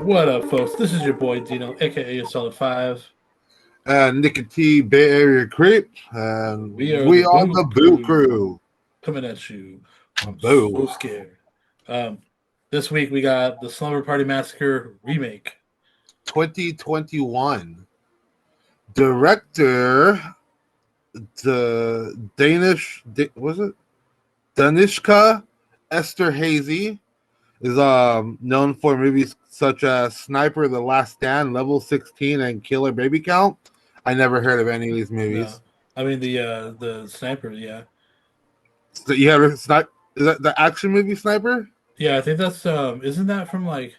What up, folks? This is your boy Dino, aka Solid Five. Nicky T, Bay Area Creep, and We are the we are Boo the Boo Crew Crew. coming at you. I'm so Boo. scared. Um, this week we got the Slumber Party Massacre remake. 2021. Director, the Danish, was it? Danishka Esther Hazy is known for movies such as Sniper, The Last Stand, Level 16, and Killer Baby Count. I never heard of any of these No, movies. I mean the sniper. Yeah, So you have Sniper? Is that the action movie Sniper? yeah. I think that's Isn't that from like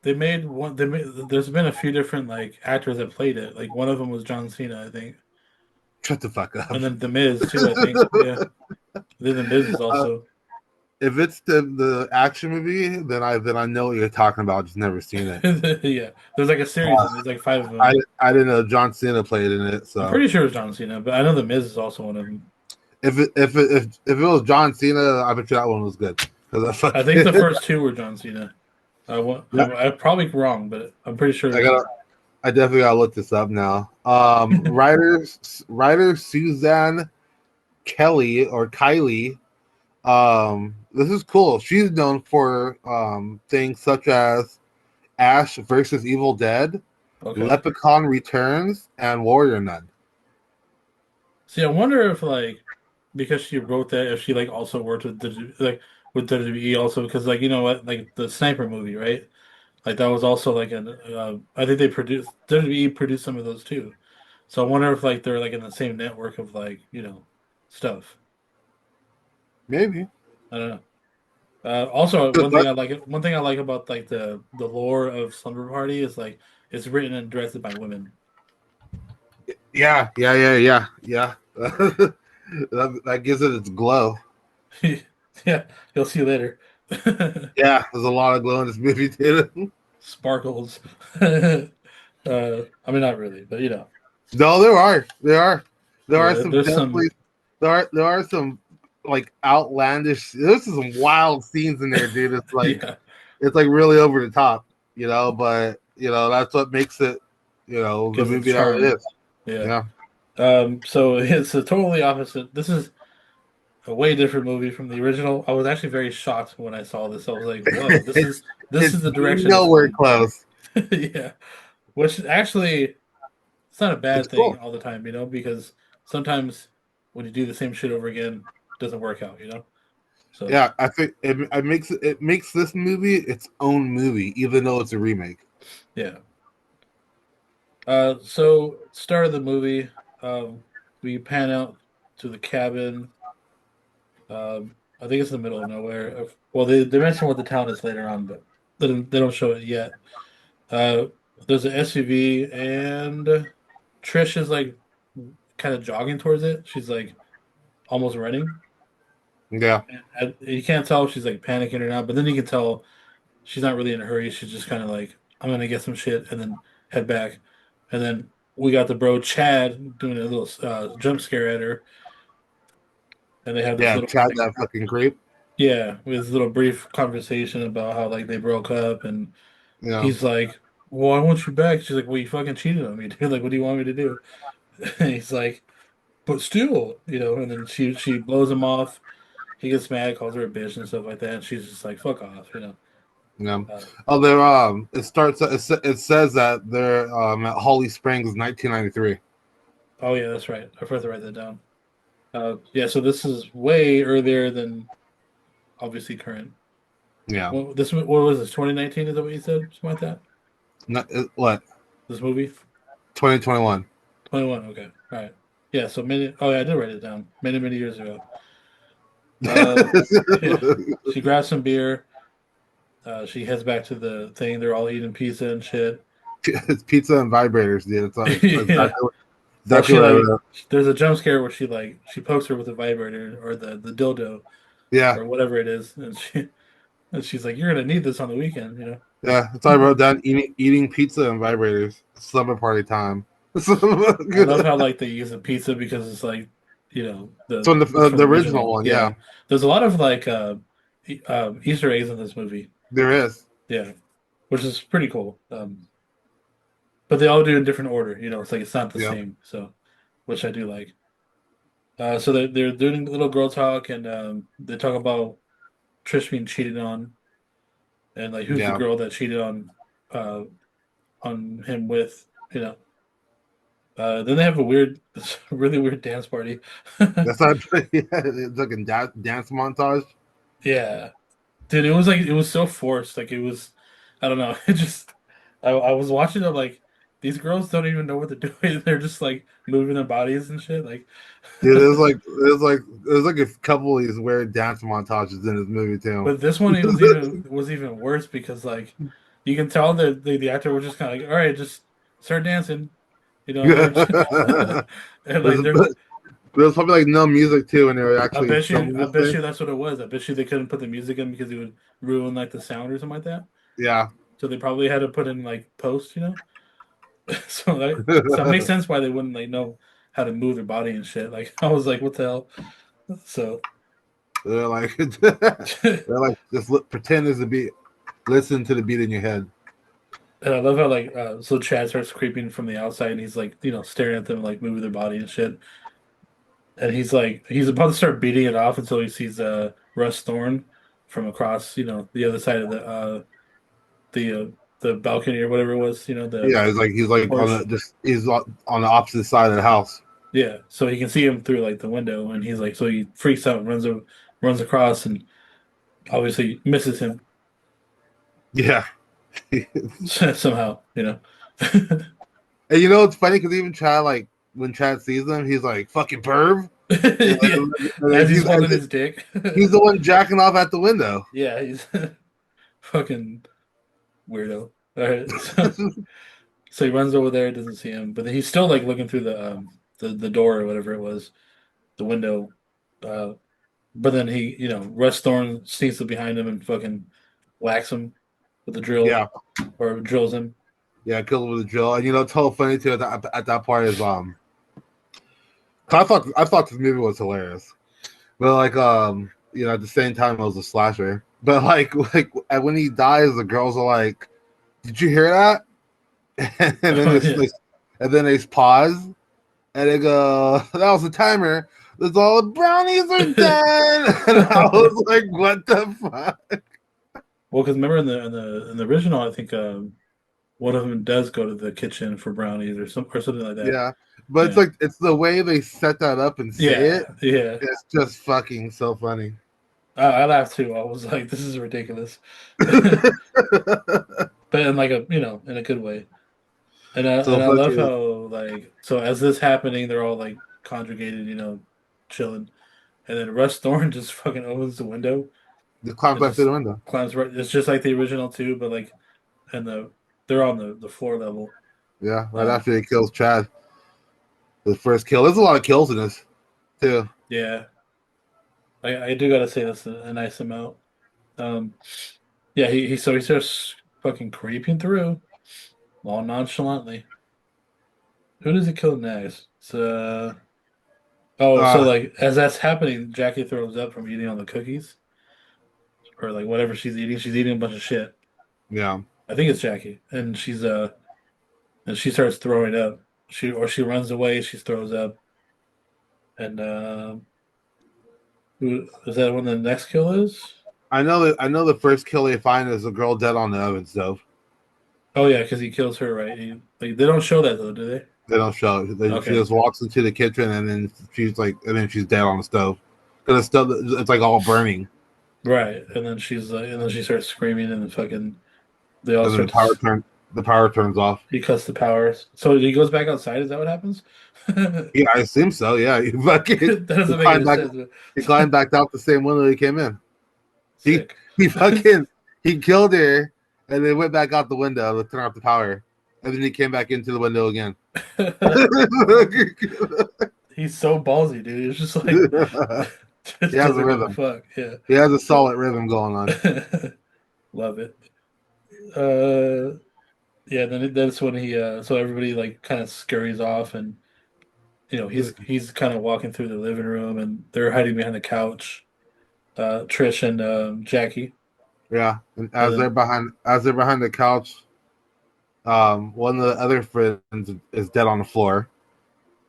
they made one? There's been a few different like actors that played it. Like one of them was John Cena, I think, Shut the fuck up. and then The Miz too. I think. Yeah. Then The Miz is also. If it's the action movie, then I know what you're talking about. Just never seen it. Yeah. There's like a series, and there's like five of I them. I didn't know John Cena played in it. I'm So pretty sure it's John Cena, but I know The Miz is also one of them. if it was John Cena, I bet you that one was good. I think the first two were John Cena. Yeah, I'm probably wrong, but I'm pretty sure. I definitely gotta look this up now. Writer Suzanne Kelly or Kylie. This is cool. She's known for things such as Ash versus Evil Dead, Okay. Leprechaun Returns, and Warrior Nun. See, I wonder if like because she wrote that, if she like also worked with with WWE also, because like you know what, like the Sniper movie, right? Like that was also like I think they produced WWE produced some of those too. So I wonder if like they're like in the same network of like stuff. Maybe. I don't know. Also, But one thing I like about like the lore of Slumber Party is like it's written and directed by women. yeah. That gives it its glow. Yeah, you'll see later. Yeah, there's a lot of glow in this movie too. Sparkles. I mean, not really, but No, there are yeah. some There's some. definitely there are some like outlandish. There's some wild scenes in there, dude. Yeah, It's like really over the top, but that's what makes it, the gives it movie that it charm. is. Yeah. Yeah. So it's a totally opposite. This is a way different movie from the original. I was actually very shocked when I saw this. I was like, "Whoa, this is It's the direction it's nowhere going." close. Yeah, which actually it's not a It's bad thing cool. all the time, because sometimes when you do the same shit over again, it doesn't work out, So Yeah, I think it makes this movie its own movie, even though it's a remake. yeah. So start of the movie, we pan out to the cabin. I think it's in the middle of nowhere. Well, they mention what the town is later on, but they don't show it yet. Uh, there's an SUV, and Trish is like kind of jogging towards it. She's like almost running. Yeah, And you can't tell if she's like panicking or not, but then you can tell she's not really in a hurry. She's just kind of like, I'm gonna get some shit and then head back. And then we got the bro Chad doing a little jump scare at her, and they have this yeah, little Chad, like, that fucking creep. yeah, with this little brief conversation about how like they broke up, and Yeah, he's like, "Well, I want you back." She's like, "Well, you fucking cheated on me, dude. Like, what do you want me to do?" And he's like, "But still, And then she blows him off. He gets mad, calls her a bitch and stuff like that, and she's just like, "Fuck off." yeah. Uh, Oh, they're it says that they're at Holly Springs, 1993. oh yeah, that's right. I forgot to write that down. Yeah, so this is way earlier than obviously current. Yeah, What was this? 2019? Is that what you said? Something like that. what This movie 2021. 21. Okay, all right. Yeah, so many. Oh yeah, I did write it down many years ago. Uh, yeah, she grabs some beer. She heads back to the thing. They're all eating pizza and shit. It's pizza and vibrators, dude. It's Yeah. Well, exactly she what I like wrote. there's a jump scare where she pokes her with a vibrator or the dildo Yeah, or whatever it is, and she's like, "You're gonna need this on the weekend." yeah. That's all I wrote down. Eating pizza and vibrators. Slumber party time. I love how like they use the pizza because it's like So in it's from the the original original. one, Yeah, yeah, there's a lot of like Easter eggs in this movie. there is. Yeah. which is pretty cool. But they all do in different order. It's like it's not the Yeah, same. So, which I do like. So they're doing little girl talk, and they talk about Trish being cheated on, and like who's the yeah. girl that cheated uh, on him with. You know. Then they have a really weird dance party. That's not. Yeah, it's like a dance montage. Yeah, dude, it was so forced. Like it was, I don't know. It just, I was watching it like these girls don't even know what they're doing. They're just like moving their bodies and shit. Like, Dude, it was like a couple of these weird dance montages in this movie too. but this one it was even worse because like you can tell that the actor was just kind of like, all right, just start dancing. They're just, and like they're. there's, there's probably like no music too, and they were I actually bet you, filming I this bet thing. you that's what it was. I bet you they couldn't put the music in because it would ruin like the sound or something like that. Yeah. So they probably had to put in like post. So it makes sense why they wouldn't like know how to move their body and shit. Like I was like, what the hell? So They're like, and just pretend there's a beat. Listen to the beat in your head. I love how like so Chad starts creeping from the outside and he's like, staring at them like moving their body and shit. And he's about to start beating it off until he sees Russ Thorne from across, the other side of the balcony or whatever it was, the Yeah, he's like on porch. the just he's on the opposite side of the house. Yeah, so he can see him through like the window, and he's like, so he freaks out and runs across, and obviously misses him Yeah. somehow. And you know it's funny because even Chad, like when Chad sees them, he's like fucking perv, and, Yeah, and then as he's holding his dick. he's the one jacking off at the window. Yeah, he's fucking weirdo. All right, so he runs over there, doesn't see him, but then he's still like looking through the door or whatever it was, the window. Uh, but then Russ Thorne sneaks up behind him and fucking whacks him with the drill Yeah, or drills him. yeah, killed him with a drill. And you know, it's so funny too at that part is 'cause I thought this movie was hilarious, but like at the same time it was a slasher. But like and when he dies, the girls are like, "Did you hear that?" and then Oh yeah. they pause and they go, "That was the timer. That's all the brownies are done." And I was like, "What the fuck?" Well, because remember in the original, I think one of them does go to the kitchen for brownies or something like that. Yeah, but it's Yeah, like it's the way they set that up and say it. yeah, yeah. It's just fucking so funny. I laughed too. I was like, this is ridiculous, but in like in a good way. And I So and I love fucking how like so as this happening, they're all like congregated, chilling, and then Russ Thorne just fucking opens the window the climb and back through just the window. climbs right. It's just like the original too, but like and they're on the floor level. Yeah, right Um, after he kills Chad. The first kill. There's a lot of kills in this too. yeah, I do gotta say that's a nice amount. Um, yeah, he starts fucking creeping through all nonchalantly. Who does he kill next? So Uh like as that's happening, Jackie throws up from eating all the cookies or like whatever she's eating. She's eating a bunch of shit. yeah. I think it's Jackie, and she starts throwing up. She runs away. She throws up, and who is that? When the next kill is? I know the first kill they find is a girl dead on the oven stove. Oh yeah, because he kills her, right? They don't show that though, do they? They don't show it. She Okay, just walks into the kitchen and then she's dead on the stove. Because the stove it's like all burning. right. And then she starts screaming, and then fucking they all And then start to. the power turns off. He cuts the powers. So he goes back outside. Is that what happens? That Yeah, I assume so. Yeah, he fucking he doesn't make climbed any back. sense. But He climbed back out the same window he came in. He sick. he fucking he killed her and then went back out the window to turn off the power, and then he came back into the window again. He's so ballsy, dude. It's just like He just has a doesn't give a rhythm. fuck. Yeah. He has a solid rhythm going on. Love it. Uh yeah, that's when he so everybody like kind of scurries off and he's kind of walking through the living room and they're hiding behind the couch. Trish and Jackie. Yeah, and And as they're behind the couch, one of the other friends is dead on the floor.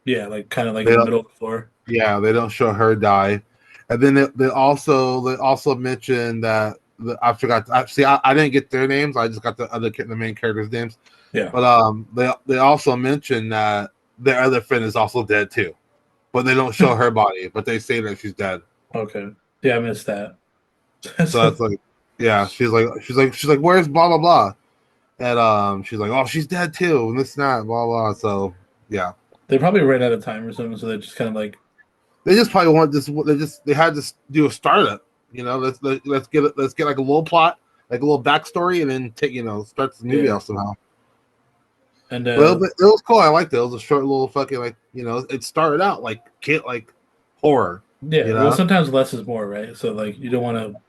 yeah, like kind of like in They the don't, middle of the floor. yeah, they don't show her die, and then they also mention that I forgot. Actually, I didn't get their names. I just got the main characters' names. Yeah. But they also mention that their other friend is also dead too, but they don't show her body, but they say that she's dead. Okay. Yeah, I missed that. So So that's like, yeah, she's like, where's blah blah blah, and she's like, oh, she's dead too, and this and that, blah blah. So yeah, they probably ran out of time or something, so they just kind of like, they just probably want this. They had to do a startup. Let's get like a little plot, like a little backstory, and then start the movie yeah. off somehow. And But it was cool. I liked it. It was a short little fucking it started out like horror, yeah, you well, know. sometimes less is more, right? So like, you don't want to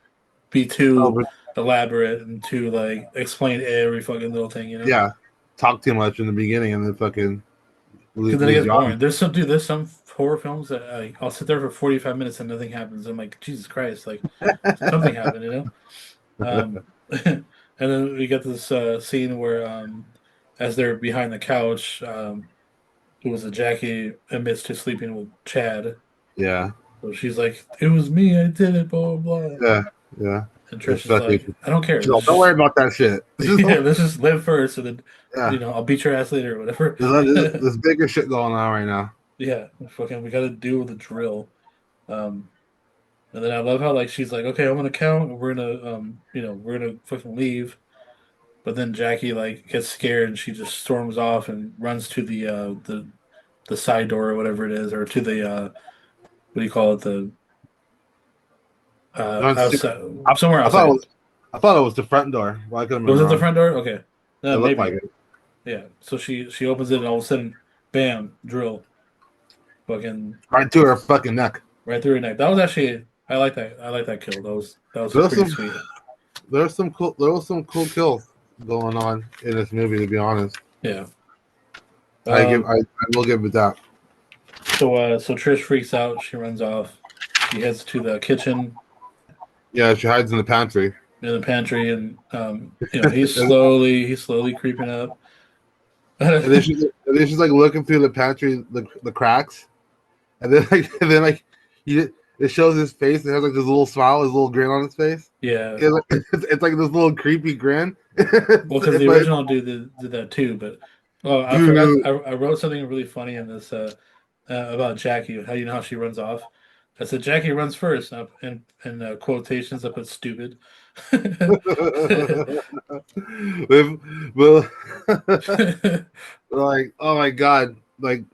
be Oh, too but elaborate and too like explain every fucking little thing, you know? yeah, talk too much in the beginning and then fucking Because then it lose gets your eye. boring. There's some horror films that I'll sit there for 45 minutes and nothing happens. I'm like, Jesus Christ, like something happened, you know? And then we get this scene where, as they're behind the couch, who was a Jackie admits to sleeping with Chad. Yeah, So she's like, "It was me, I did it," blah blah blah. yeah, yeah. And Trish is Especially, like, "I don't care. she's like, don't worry about that shit. Yeah, let's just live first, and then Yeah, I'll beat your ass later or whatever." there's bigger shit going on right now. Yeah, fucking, we got to do the drill. Um, and then I love how like she's like, "Okay, I'm gonna count, and we're gonna fucking leave." But then Jackie like gets scared and she just storms off and runs to the side door or whatever it is, or to the what do you call it, the Runs to- outside, I, somewhere I thought it outside. was I thought it was the front door. Well, I could have been Was it the wrong. front door? Okay, It looked like maybe. it. Yeah. So she opens it and all of a sudden, bam, drill, fucking Right to her fucking neck. right through her neck. That was actually, I like that. I like that kill. That was There was pretty some sweet. there was some cool kills going on in this movie. To be honest, Yeah. I give Um. I will give it that. So Trish freaks out. She runs off. She heads to the kitchen Yeah, she hides in the pantry. in the pantry, and and, he's slowly creeping up. and then she's like looking through the pantry, the cracks, and then it shows his face. It has like this little smile, his little grin on his face. Yeah. It's like this little creepy grin. Well, because the But original dude did that too, but oh, I forgot. dude, I wrote something really funny in this about Jackie. How how she runs off. I said Jackie runs first, in quotations. I put stupid. well, like, oh my god, like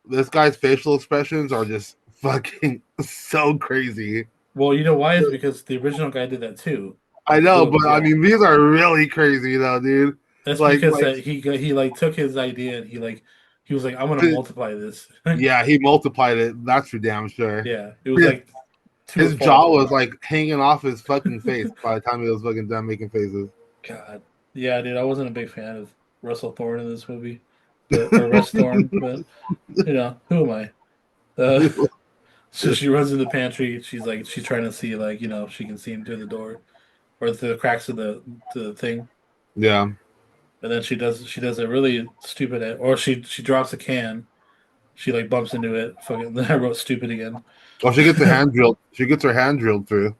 this guy's facial expressions are just fucking so crazy. Well, you know why? Is because the original guy did that too. I know, Well, but I yeah, mean, these are really crazy though, dude. that's Like, because like, he like took his idea and he was like, I'm gonna th- multiply this. yeah, he multiplied it. That's for damn sure. Yeah, it was His, like his jaw twofold. was like hanging off his fucking face by the time he was fucking done making faces. God, yeah, dude, I wasn't a big fan of Russell Thorne in this movie, but or Russ Thorne, but who am I? Uh, so she runs in the pantry. She's trying to see like if she can see him through the door or through the cracks of the thing. Yeah. And then she does a really stupid or she drops a can. She like bumps into it. Fucking. Then I wrote stupid again. Well, she gets the hand drilled. She gets her hand drilled through.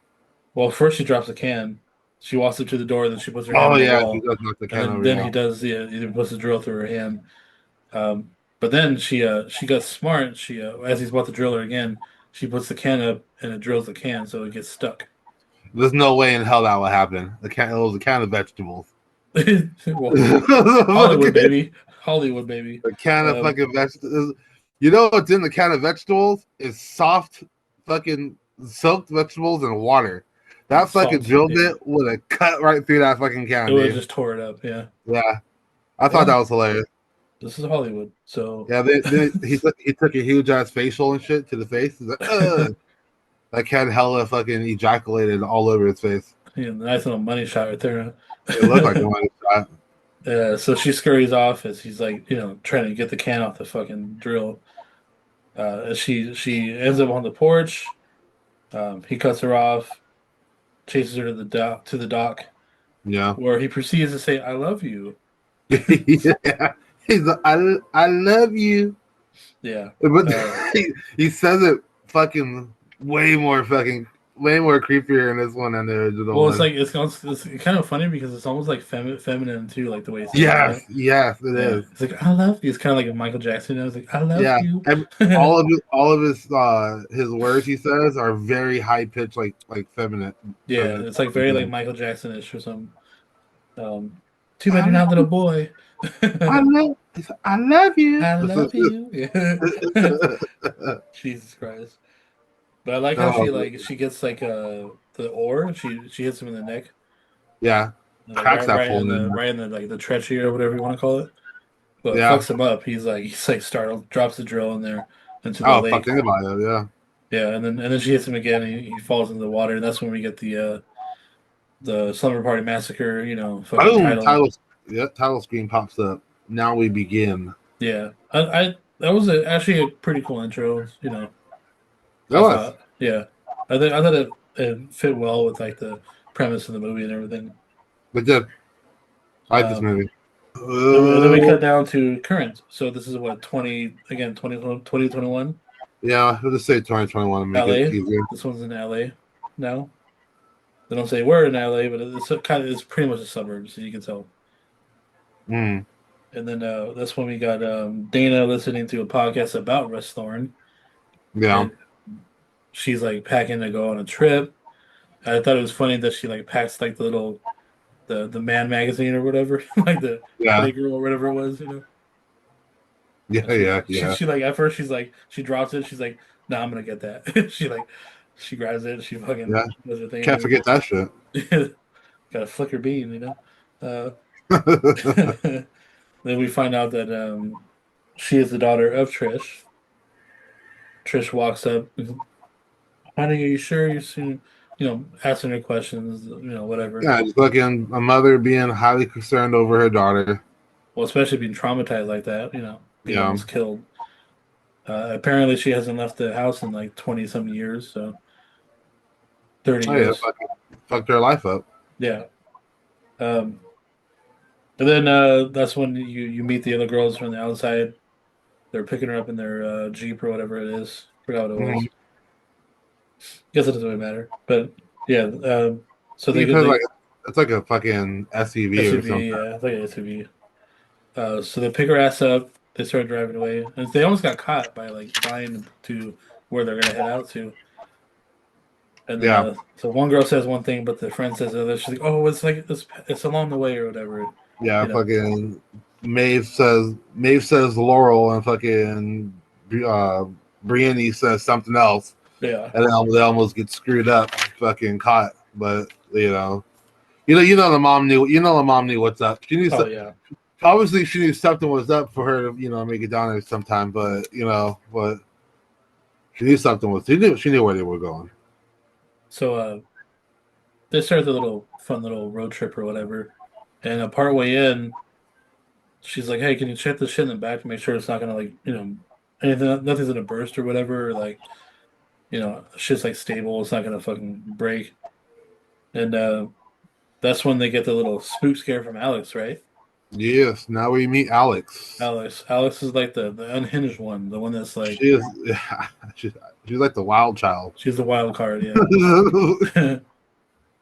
Well, first she drops a can. She walks up to the door. Then she puts her hand Oh on the yeah, she wall, does knock the and can over. then Yeah. he does either puts the drill through her hand. But then she got smart. She as he's about to drill her again, she puts the can up and it drills the can so it gets stuck. There's no way in hell that would happen. It was a can of vegetables. Well, Hollywood a baby, Hollywood baby. can of Um, fucking vegetables. You know what's in the can of vegetables is soft fucking soaked vegetables and water. and That fucking salt. drill Yeah, bit would have cut right through that fucking it can, would have dude. just tore it up. Yeah. Yeah, I thought that Well, was hilarious. this is Hollywood, so Yeah, he took a huge ass facial and shit to the face. He's like, ugh. That cat hella fucking ejaculated all over his face. nice little money shot right there. It looked like a Huh? money shot. So she scurries off as he's like, trying to get the can off the fucking drill. She ends up on the porch. He cuts her off. chases her to the dock, Yeah. where he proceeds to say, "I love you." Yeah. He's like, I love you. Yeah. But Uh, he says it fucking way more creepier in this one than the original well, it's one. like it's kind of funny because it's almost like feminine too, like the way he says it. Yes, yes, it Yeah. is. It's like I love you. It's kind of like Michael Jackson. I was like, I love Yeah, you. all of his words he says are very high pitched, like Yeah, feminine. it's like very like Michael Jackson-ish or something. Um, Too bad I you're not a little love, boy. I love you. I love you. Yeah. Jesus Christ. But I like how Oh, she gets like the oar. She hits him in the neck, yeah, like cracks that fool in. right in the like the trachea or whatever you want to call it. But it Yeah. fucks him up. He's like startled, drops the drill in there into the Oh, fuck lake. anybody. Yeah. Yeah, and then she hits him again. And he falls into the water, and that's when we get the Slumber Party Massacre. Fucking Boom. title. Title screen pops up. Now we begin. Yeah, I that was actually a pretty cool intro. That I was. thought. Yeah, I thought it fit well with like the premise of the movie and everything. But did. I like this Um, movie. and then we cut down to current. So this is what 2021 Yeah, we'll just say 2021 and make it LA. easier. This one's in LA now. They don't say we're in LA, but it's pretty much a suburb, so you can tell. Mm, And then that's when we got Dana listening to a podcast about Russ Thorne, yeah. and she's like packing to go on a trip. I thought it was funny that she like packs like the Man magazine or whatever, like the Yeah. Playgirl or whatever it was, Yeah. And she Yeah. she, Yeah. she like at first she's like she drops it, she's like, "Nah, I'm gonna get that." She grabs it, she fucking Yeah. does her Can't thing, forget that shit. gotta flick her bean. Uh, then we find out that she is the daughter of Trish. Trish walks up, honey, are you sure you're soon? Asking her questions, whatever. Yeah, just fucking a mother being highly concerned over her daughter. Well, especially being traumatized like that, being Yeah. almost killed. Apparently, she hasn't left the house in like 20 some years, so 30 Oh yeah, years. fucked her life up. Yeah. Um, and then that's when you meet the other girls from the outside. They're picking her up in their Jeep or whatever it is. Forgot what it Mm-hmm. was. Guess it doesn't really matter. But yeah, so they You get put the like it's like a fucking SUV or SUV. something. Yeah, it's like an SUV. So they pick her ass up. They start driving away, and they almost got caught by like flying to where they're gonna head out to. And then Yeah. so one girl says one thing, but the friend says the other. She's like, "Oh, it's like it's along the way or whatever." Yeah, You know. fucking Maeve says Laurel and fucking uh Brienne says something else, Yeah. and then they almost get screwed up, fucking caught. But the mom knew. The mom knew what's up. She knew. Oh yeah. Obviously, she knew something was up for her to make it down there sometime. But she knew something was. She knew where they were going. So they start the little fun little road trip or whatever, and part way in, she's like, "Hey, can you check the shit in the back to make sure it's not gonna like anything, nothing's gonna burst or whatever, or like shit's like stable, it's not gonna fucking break." And that's when they get the little spook scare from Alex, right? Yes. Now we meet Alex. Alex is like the unhinged one, the one that's like She is. Yeah, she's like the wild child. she's the wild card, yeah.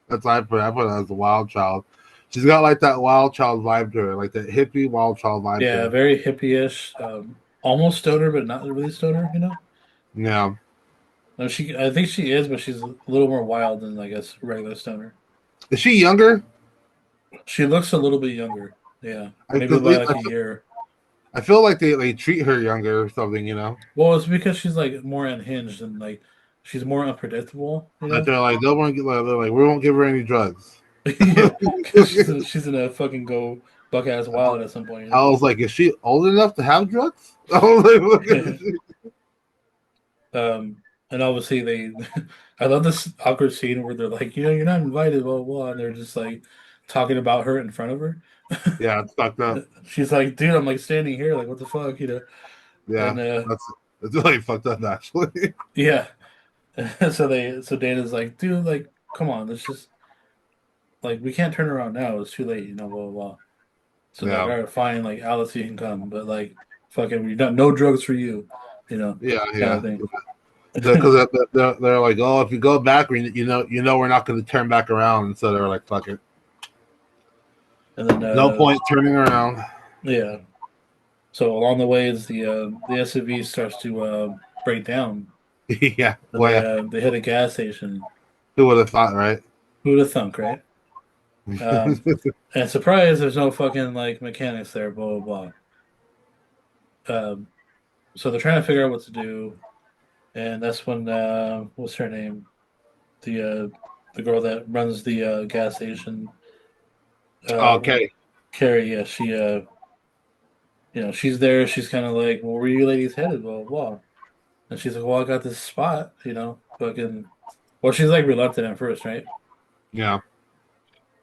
That's why I put her as the wild child. She's got like that wild child vibe to her, like that hippie wild child vibe to Yeah, her. very hippie-ish, almost stoner, but not really stoner. Yeah. No, I think she is, but she's a little more wild than I guess regular stoner. Is she younger? She looks a little bit younger. Yeah, I, maybe 'cause by we- like a year. I feel like they treat her younger or something. Well, it's because she's like more unhinged and like she's more unpredictable. Like they're like, don't want to get like, they're like, we won't give her any drugs. Yeah, because she's gonna fucking go buck ass wild at some point. I was like, is she old enough to have drugs? I was like, look at And obviously I love this awkward scene where they're like, you're not invited, blah blah, blah, and they're just like talking about her in front of her. yeah, it's fucked up. She's like, dude, I'm like standing here, like what the fuck. Yeah, And that's really fucked up actually. yeah, so Dana's like, dude, like, come on, let's just like we can't turn around now. It's too late, blah blah blah. So they're like, Yeah, all right, fine, like Alice, you can come, but like fucking, we don't no drugs for you, yeah, kind of yeah. thing. Because they're like, oh, if you go back, we're not going to turn back around. And so they're like, fuck it, And then no point turning around. yeah. So along the way, as the SUV starts to break down, Yeah, and well, yeah. they hit a gas station. Who would have thought, right? Who would have thunk, right? And surprise, there's no fucking like mechanics there, blah blah blah. So they're trying to figure out what to do, and that's when what's her name? The girl that runs the gas station, uh, Okay. Carrie. Yeah, she she's there. She's kind of like, well, where you ladies headed? Blah blah blah. And she's like, well, I got this spot, fucking. Well, she's like reluctant at first, right? Yeah.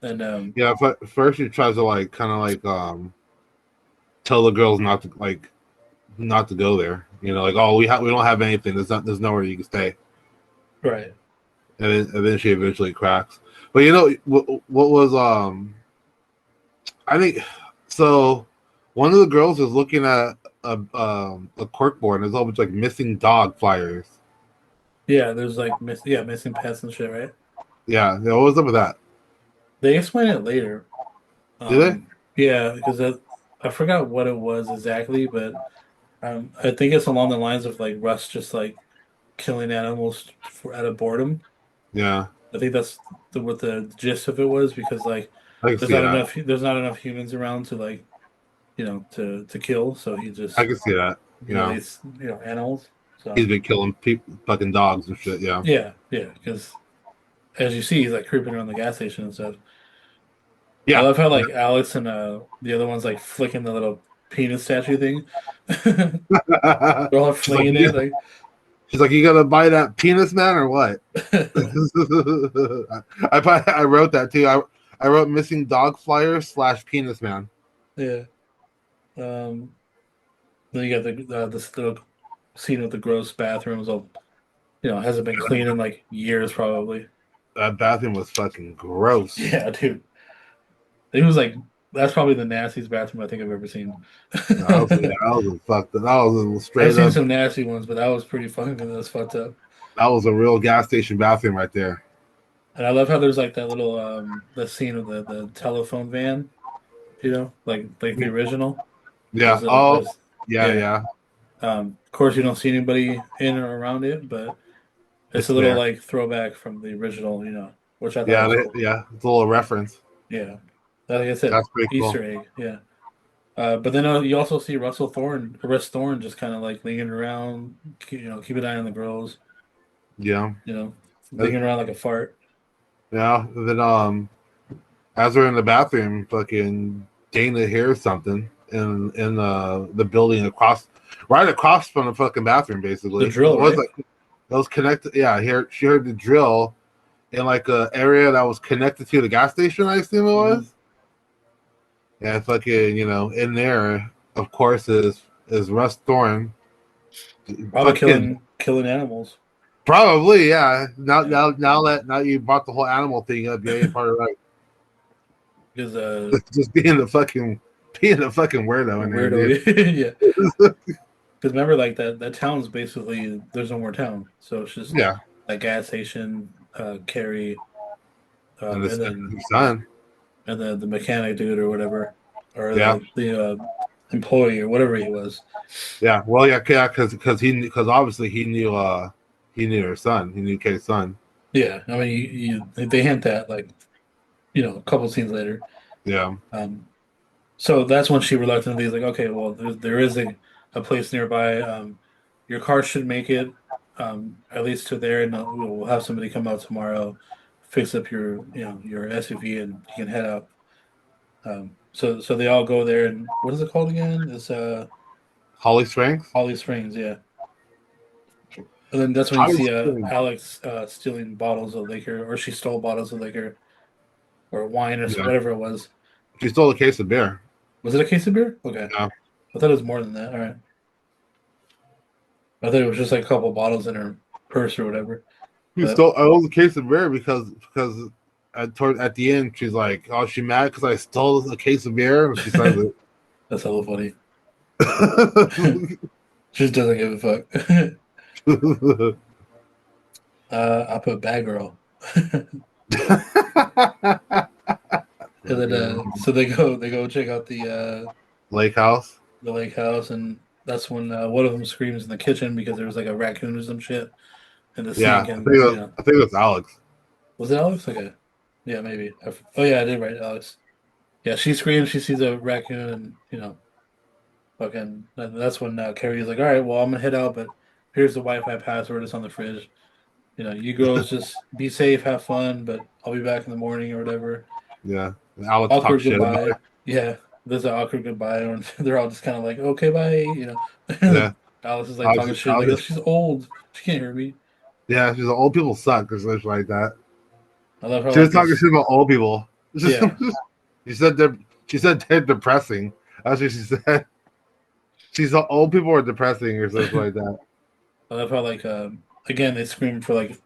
And Yeah. But first, she tries to like, kind of like, tell the girls not to go there. Like, oh, we don't have anything. There's nowhere you can stay. right, And then she eventually cracks. But what was I think so. One of the girls is looking at a cork board, and there's a whole bunch like missing dog flyers. yeah. There's like missing pets and shit, right? Yeah, what was up with that? They explain it later. Did they? Yeah, because I forgot what it was exactly, but I think it's along the lines of like Russ just like killing animals out of boredom. Yeah, I think that's what the gist of it was because like I can see that. there's not enough humans around to like to kill, so he I just can see that. released animals. He's So been killing people, fucking dogs and shit. Yeah, yeah, because as you see, he's like creeping around the gas station and stuff. I yeah. love how Yeah. like Alex and the other one's like flicking the little penis statue thing. They're all she's like, flinging it like. you gotta buy that penis, man, or what? I wrote that too. I wrote missing dog flyer / penis man. Yeah. Um, then you got this little scene with the gross bathrooms. All hasn't been cleaned in like years probably. That bathroom was fucking gross. Yeah, dude. It was like that's probably the nastiest bathroom I think I've ever seen. That was a I've straight seen up. some nasty ones, but that was pretty fucking good. That's fucked up. That was a real gas station bathroom right there. And I love how there's like that little the scene of the telephone van, like the original. Yeah. Oh, There's yeah, yeah. yeah. Of course, you don't see anybody in or around it, but it's It's a little there. like throwback from the original, which I thought Yeah, was cool. yeah. It's a little reference. Yeah, like I said, That's pretty cool. Easter egg. Yeah, but then you also see Russ Thorne, just kind of like lingering around, keep an eye on the girls, Yeah. Uh, lingering around like a fart. Yeah. And then as we're in the bathroom, fucking Dana hears something in the building right across from the fucking bathroom, The basically. drill, It was right? like it was connected. Yeah, she heard the drill in like a area that was connected to the gas station. I assume it Hmm. was. Yeah, fucking, in there, of course, is Russ Thorne. Probably Fucking killing animals. probably, yeah. Now, Yeah, now you brought the whole animal thing up, yeah, you're probably right. because Just being a fucking weirdo in there, weirdo. dude. Yeah, because remember, like that town's basically there's no more town, so it's just Yeah, that gas station, Carrie, and and this then her son. the mechanic dude or whatever, or Yeah, the employee or whatever he was. yeah. Well, yeah, because obviously he knew her son. He knew Kay's son. Yeah, I mean, they hint that like a couple scenes later. Yeah, Um, so that's when she reluctantly is like, okay, well, there is a place nearby. Your car should make it at least to there, and we'll have somebody come out tomorrow, fix up your SUV, and you can head out. So they all go there, and what is it called again? It's Holly Springs. Holly Springs, yeah. And then that's when you Holly see Springs. Alex stealing bottles of liquor, or she stole bottles of liquor or wine or Yeah, whatever it was. she stole a case of beer. Was it a case of beer? Okay, Yeah, I thought it was more than that. All right, I thought it was just like a couple bottles in her purse or whatever. she But stole a case of beer because at the end, she's like, "Oh, she mad because I stole a case of beer." And she says That's hella funny. it. Just doesn't give a fuck. I put bad girl. And then so they go check out Lake house. the lake house, and that's when one of them screams in the kitchen because there was like a raccoon or some shit in the Yeah, sink, and I think it was Alex. was it Alex? Okay, yeah, maybe. Oh yeah, I did write Alex. Yeah, she screams. She sees a raccoon, and fucking. And that's when Carrie's like, "All right, well, I'm gonna head out, but here's the Wi-Fi password. It's on the fridge. You girls just be safe, have fun, but I'll be back in the morning or whatever." Yeah, and Alex talks Awkward shit about goodbye. her. Yeah, there's an awkward goodbye, and they're all just kind of like, "Okay, bye." Yeah, Alice is like talking Alex, shit, like, "Oh, Alex, she's old. She can't hear me." yeah, she's like, old people suck or something like that. I love her She was like talking this. shit about old people. Yeah, She said they're depressing. That's what she said. She said old people are depressing or something like that. I love how like again they scream for like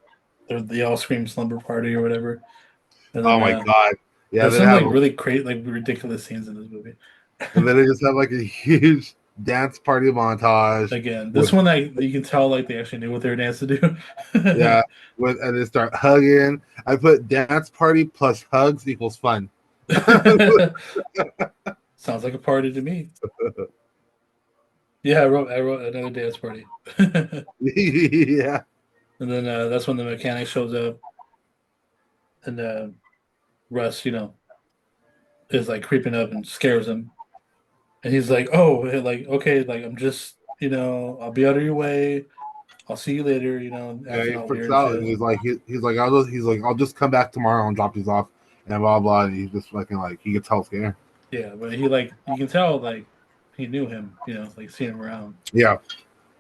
they all scream slumber party or whatever, and Oh then my god. Yeah, there's they some have like really crazy like ridiculous scenes in this movie. and then they just have like a huge dance party montage Again, this with one you can tell like they actually knew what they were dancing to do. yeah, with and they start hugging. I put dance party plus hugs equals fun. Sounds like a party to me. Yeah, I wrote another dance party. And Yeah. then that's when the mechanic shows up and Russ, is like creeping up and scares him. And he's like, "Oh, like okay, like I'm just, I'll be out of your way. I'll see you later," Yeah, acting he all freaks weird and out and shit. he's like I'll just come back tomorrow and drop these off and blah blah. And he's just fucking like he gets hell scared. Yeah, but he like you can tell like he knew him, like seeing him around. Yeah,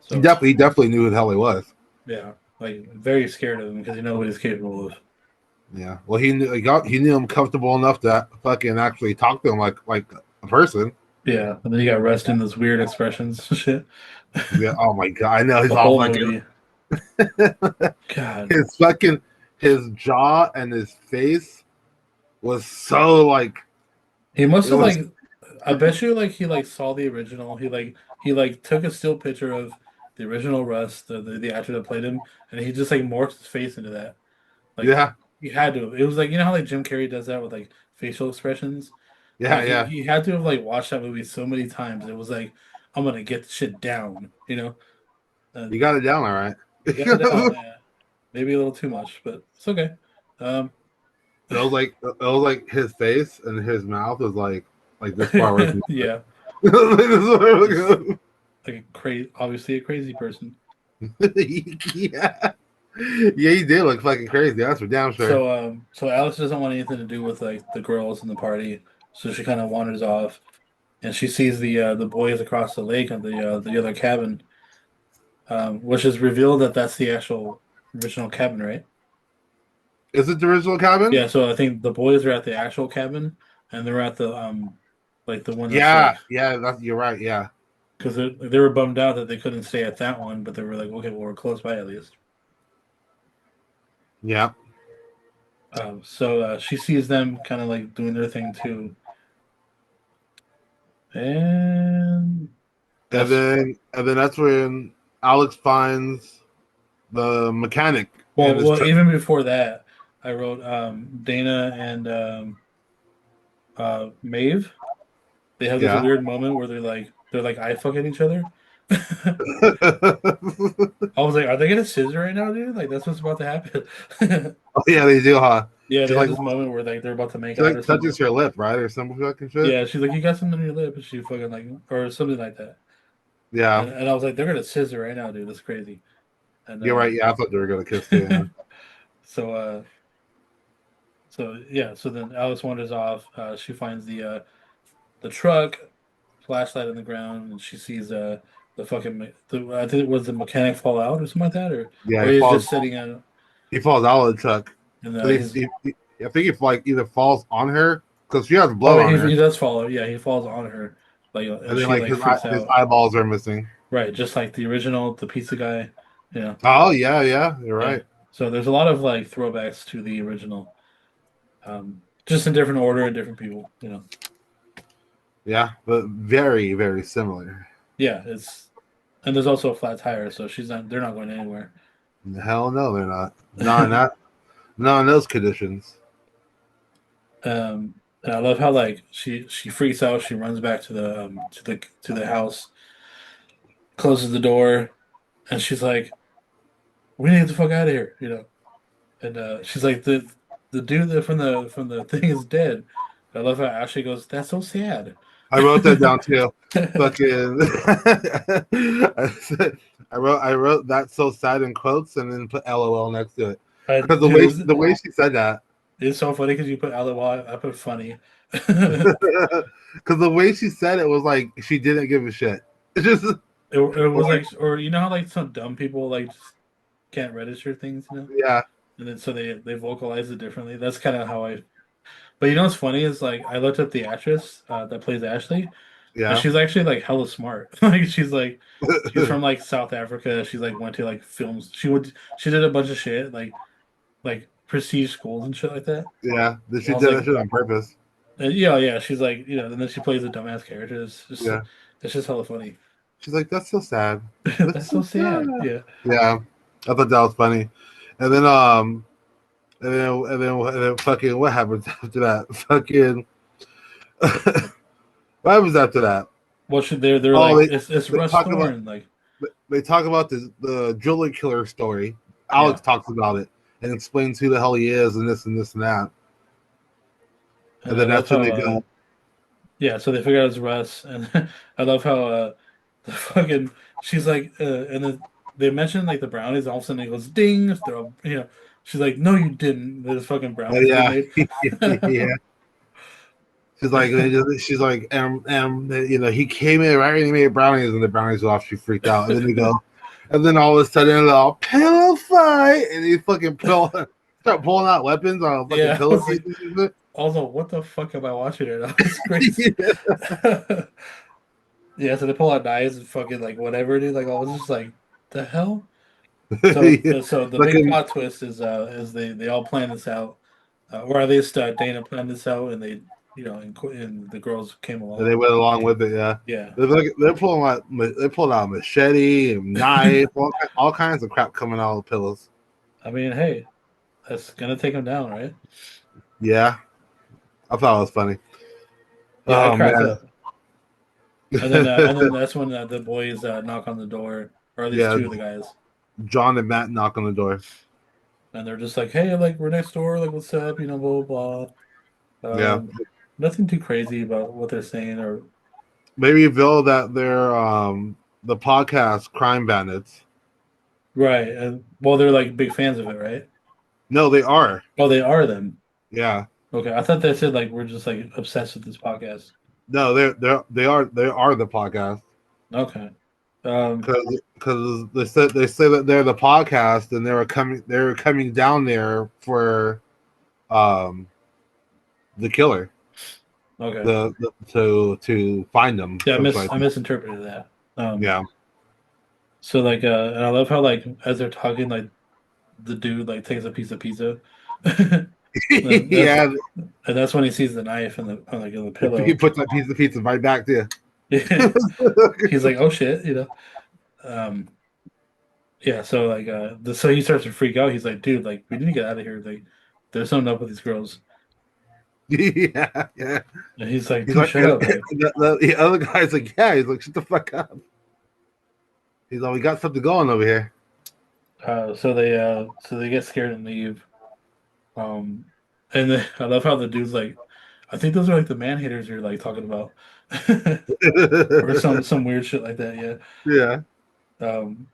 So he definitely knew who the hell he was. yeah, like very scared of him because he knows what he's capable of. Yeah, well he knew him comfortable enough to fucking actually talk to him like a person. Yeah, and then he got arrested in those weird expressions and shit. Yeah. Oh my god, I know he's The all whole fucking movie. God, his fucking his jaw and his face was so like he must it have was like. I bet you like he like saw the original. He took a still picture of the original Russ, the actor that played him, and he just like morphed his face into that. Like yeah he had to. It was like how like Jim Carrey does that with like facial expressions. yeah Like he, yeah. he had to have like watched that movie so many times. It was like I'm gonna get the shit down. You And got it down all right. he got it down. Yeah. Maybe a little too much, but it's okay. Um, It was like his face and his mouth was like this far away from yeah, just it. like a crazy, obviously a crazy person. Yeah. Yeah, he did look fucking crazy. That's for damn sure. So Alex doesn't want anything to do with like the girls in the party, so she kind of wanders off, and she sees the boys across the lake at the other cabin, which is revealed that that's the actual original cabin, right? Is it the original cabin? Yeah, so I think the boys are at the actual cabin, and they're at the like the one that's Yeah, like yeah, you're right. Yeah, because they were bummed out that they couldn't stay at that one, but they were like, okay, well we're close by at least. yeah. So she sees them kind of like doing their thing too, and And that's then that's when Alex finds the mechanic in his well truck. even before that, I wrote Dana and Maeve. They have this Yeah. weird moment where they're like eye fucking each other. I was like, are they gonna scissor right now, dude? Like that's what's about to happen. Oh yeah, they do, huh? Yeah, She they have like this moment where like they're about to make she out or like something. touches her lip, right, or some fucking shit. Yeah, she's like, you got something on your lip, and she fucking like or something like that. Yeah, And I was like, they're gonna scissor right now, dude. That's crazy. And you're right. Yeah, I thought they were gonna kiss too. Yeah. so so yeah, so then Alice wanders off. She finds the truck, flashlight on the ground, and she sees the fucking I think it was the mechanic fall out or something like that, Yeah, or he's just sitting on he falls out of the truck and because he's I think he like either falls on her because she has blood oh on he her, does fall. Yeah, he falls on her and and then she like like freaks his out. eyeballs are missing. Right, just like the original, the pizza guy. Yeah, Oh yeah, yeah, you're yeah. right. So there's a lot of like throwbacks to the original. Just in different order and different people. You know. Yeah, but very, very similar. Yeah, it's and there's also a flat tire, so she's not. They're not going anywhere. Hell no, they're not. Not in those conditions. And I love how like she freaks out. She runs back to the house, closes the door, and she's like, "We need to get the fuck out of here," you know. And she's like, "The dude that from the thing is dead." I love how Ashley goes, "That's so sad." I wrote that down too. Fucking, I wrote that so sad in quotes and then put LOL next to it because Dude, the way she said that, it's so funny because you put LOL, I put funny. because the way she said it was like she didn't give a shit. It's just It was like, or you know how like some dumb people like just can't register things, you know, yeah, and then so they vocalize it differently. That's kind of how I. But you know what's funny is like I looked up the actress that plays Ashley, and yeah. she's actually like hella smart. She's from like South Africa. She's like went to like films. She did a bunch of shit like prestige schools and shit like that. Yeah, And she I was did like, that shit on purpose. yeah, yeah. She's like, and then she plays a dumbass character. Yeah, It's just hella funny. she's like, that's so sad. That's That's so so sad. sad. Yeah. Yeah, I thought that was funny. And then and then fucking what happens after that? Fucking what happens after that? What should they're Oh, like it's they Russ talk about Thorne like they talk about the driller killer story. yeah. Alex talks about it and explains who the hell he is and this and that. And And I then love that's when how they go. yeah, so they figure out it's Russ, and I love how the fucking she's like, and then they mention like the brownies. All of a sudden, it goes ding. They're all, she's like, "No, you didn't." There's fucking Oh brownies being yeah, made. yeah. She's like, you know, he came in right when he made brownies, and the brownies were off. She freaked out, and then they go, and then all of a sudden, all pillow fight, and he fucking start pulling out weapons on fucking Yeah, I pillow was like, pieces and shit. also, what the fuck am I watching right now? It's crazy. Yeah, so they pull out knives and fucking like whatever it is. Like, I was just like, the hell. So the big Fucking, plot twist is they all plan this out, or at least Dana planned this out, and they and the girls came and they along. went along with it. Yeah, Yeah, they're pulling out they pulled out machete and knife, all kinds of crap coming out of the pillows. I mean, hey, that's gonna take them down, right? Yeah, I thought it was funny. Yeah, I Oh cracked man, up, and then that's when the boys knock on the door, or at least yeah. two of the guys, John and Matt knock on the door. and they're just like, "Hey, like we're next door, like what's up?" Blah blah blah. Yeah, Nothing too crazy about what they're saying, or they reveal that they're the podcast Crime Bandits. right, and well, they're like big fans of it, right? No, they are. Oh, they are then. Yeah. Okay, I thought they said like we're just like obsessed with this podcast. No, they are the podcast Okay. Um, because they say that they're the podcast and they were coming down there for um the killer okay. to find them. Yeah, Something like I that. misinterpreted that. Yeah. So like, and I love how like as they're talking, like the dude like takes a piece of pizza. And that's Yeah. and that's when he sees the knife and the like in the He pillow. puts that piece of pizza right back there. He's like, "Oh shit," Um, yeah. So like, so he starts to freak out. He's like, "Dude, like we need to get out of here. Like, there's something up with these girls." Yeah, yeah. And he's like, He's "Dude, like, shut up!" Like, the other guy's like, yeah. He's like, shut the fuck up. He's like, we got something going over here. so they get scared and leave. Um, and then I love how the dude's like, I think those are like the man haters you're like talking about, or some weird shit like that. Yeah. Yeah. Um,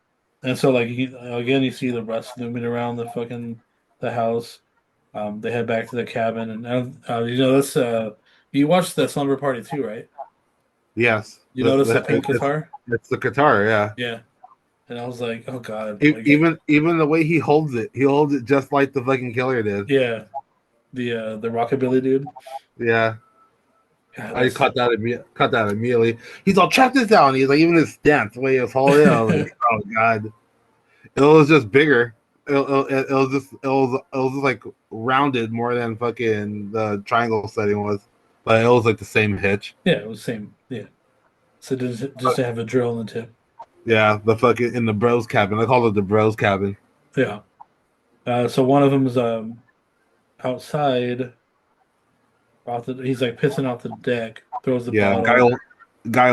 and so like again, you see the rust looming around the house. They head back to the cabin, and this you watched the Slumber Party too, right? Yes. You notice the pink guitar? It's the guitar. Yeah. Yeah. And I was like, oh God, like Even the way he holds it just like the fucking killer did. yeah, the rockabilly dude. Yeah. God, I that's caught that immediately. He's all check this out. And he's like even his stance, the way he was holding it. I was like, oh god, it was just bigger. it was just like rounded more than fucking the triangle setting was, but it was like the same hitch. Yeah, it was same. Yeah. So just to have a drill in the tip. Yeah, the fucking in the bros cabin. I call it the bros cabin. Yeah. So one of them is outside. He's like pissing off the deck. Throws the Yeah, bottle. guy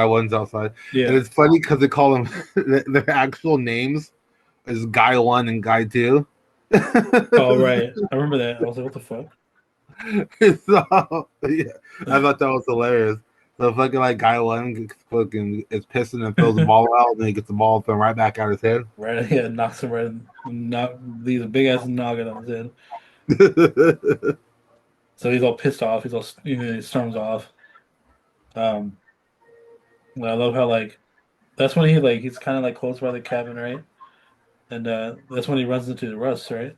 one's outside, and Yeah. it's funny because they call them their actual names is guy one and guy two. Oh right. I remember that. I was like, what the fuck? So, yeah, I thought that was hilarious. So fucking like guy one fucking is pissing and throws the ball out, and then he gets the ball thrown right back out his head. Right. Yeah. Knocks him right. These a big ass noggin on his head. So he's all pissed off. He storms off. Um. I love how like that's when he's kind of like close by the cabin, right? And that's when he runs into the Russ, right?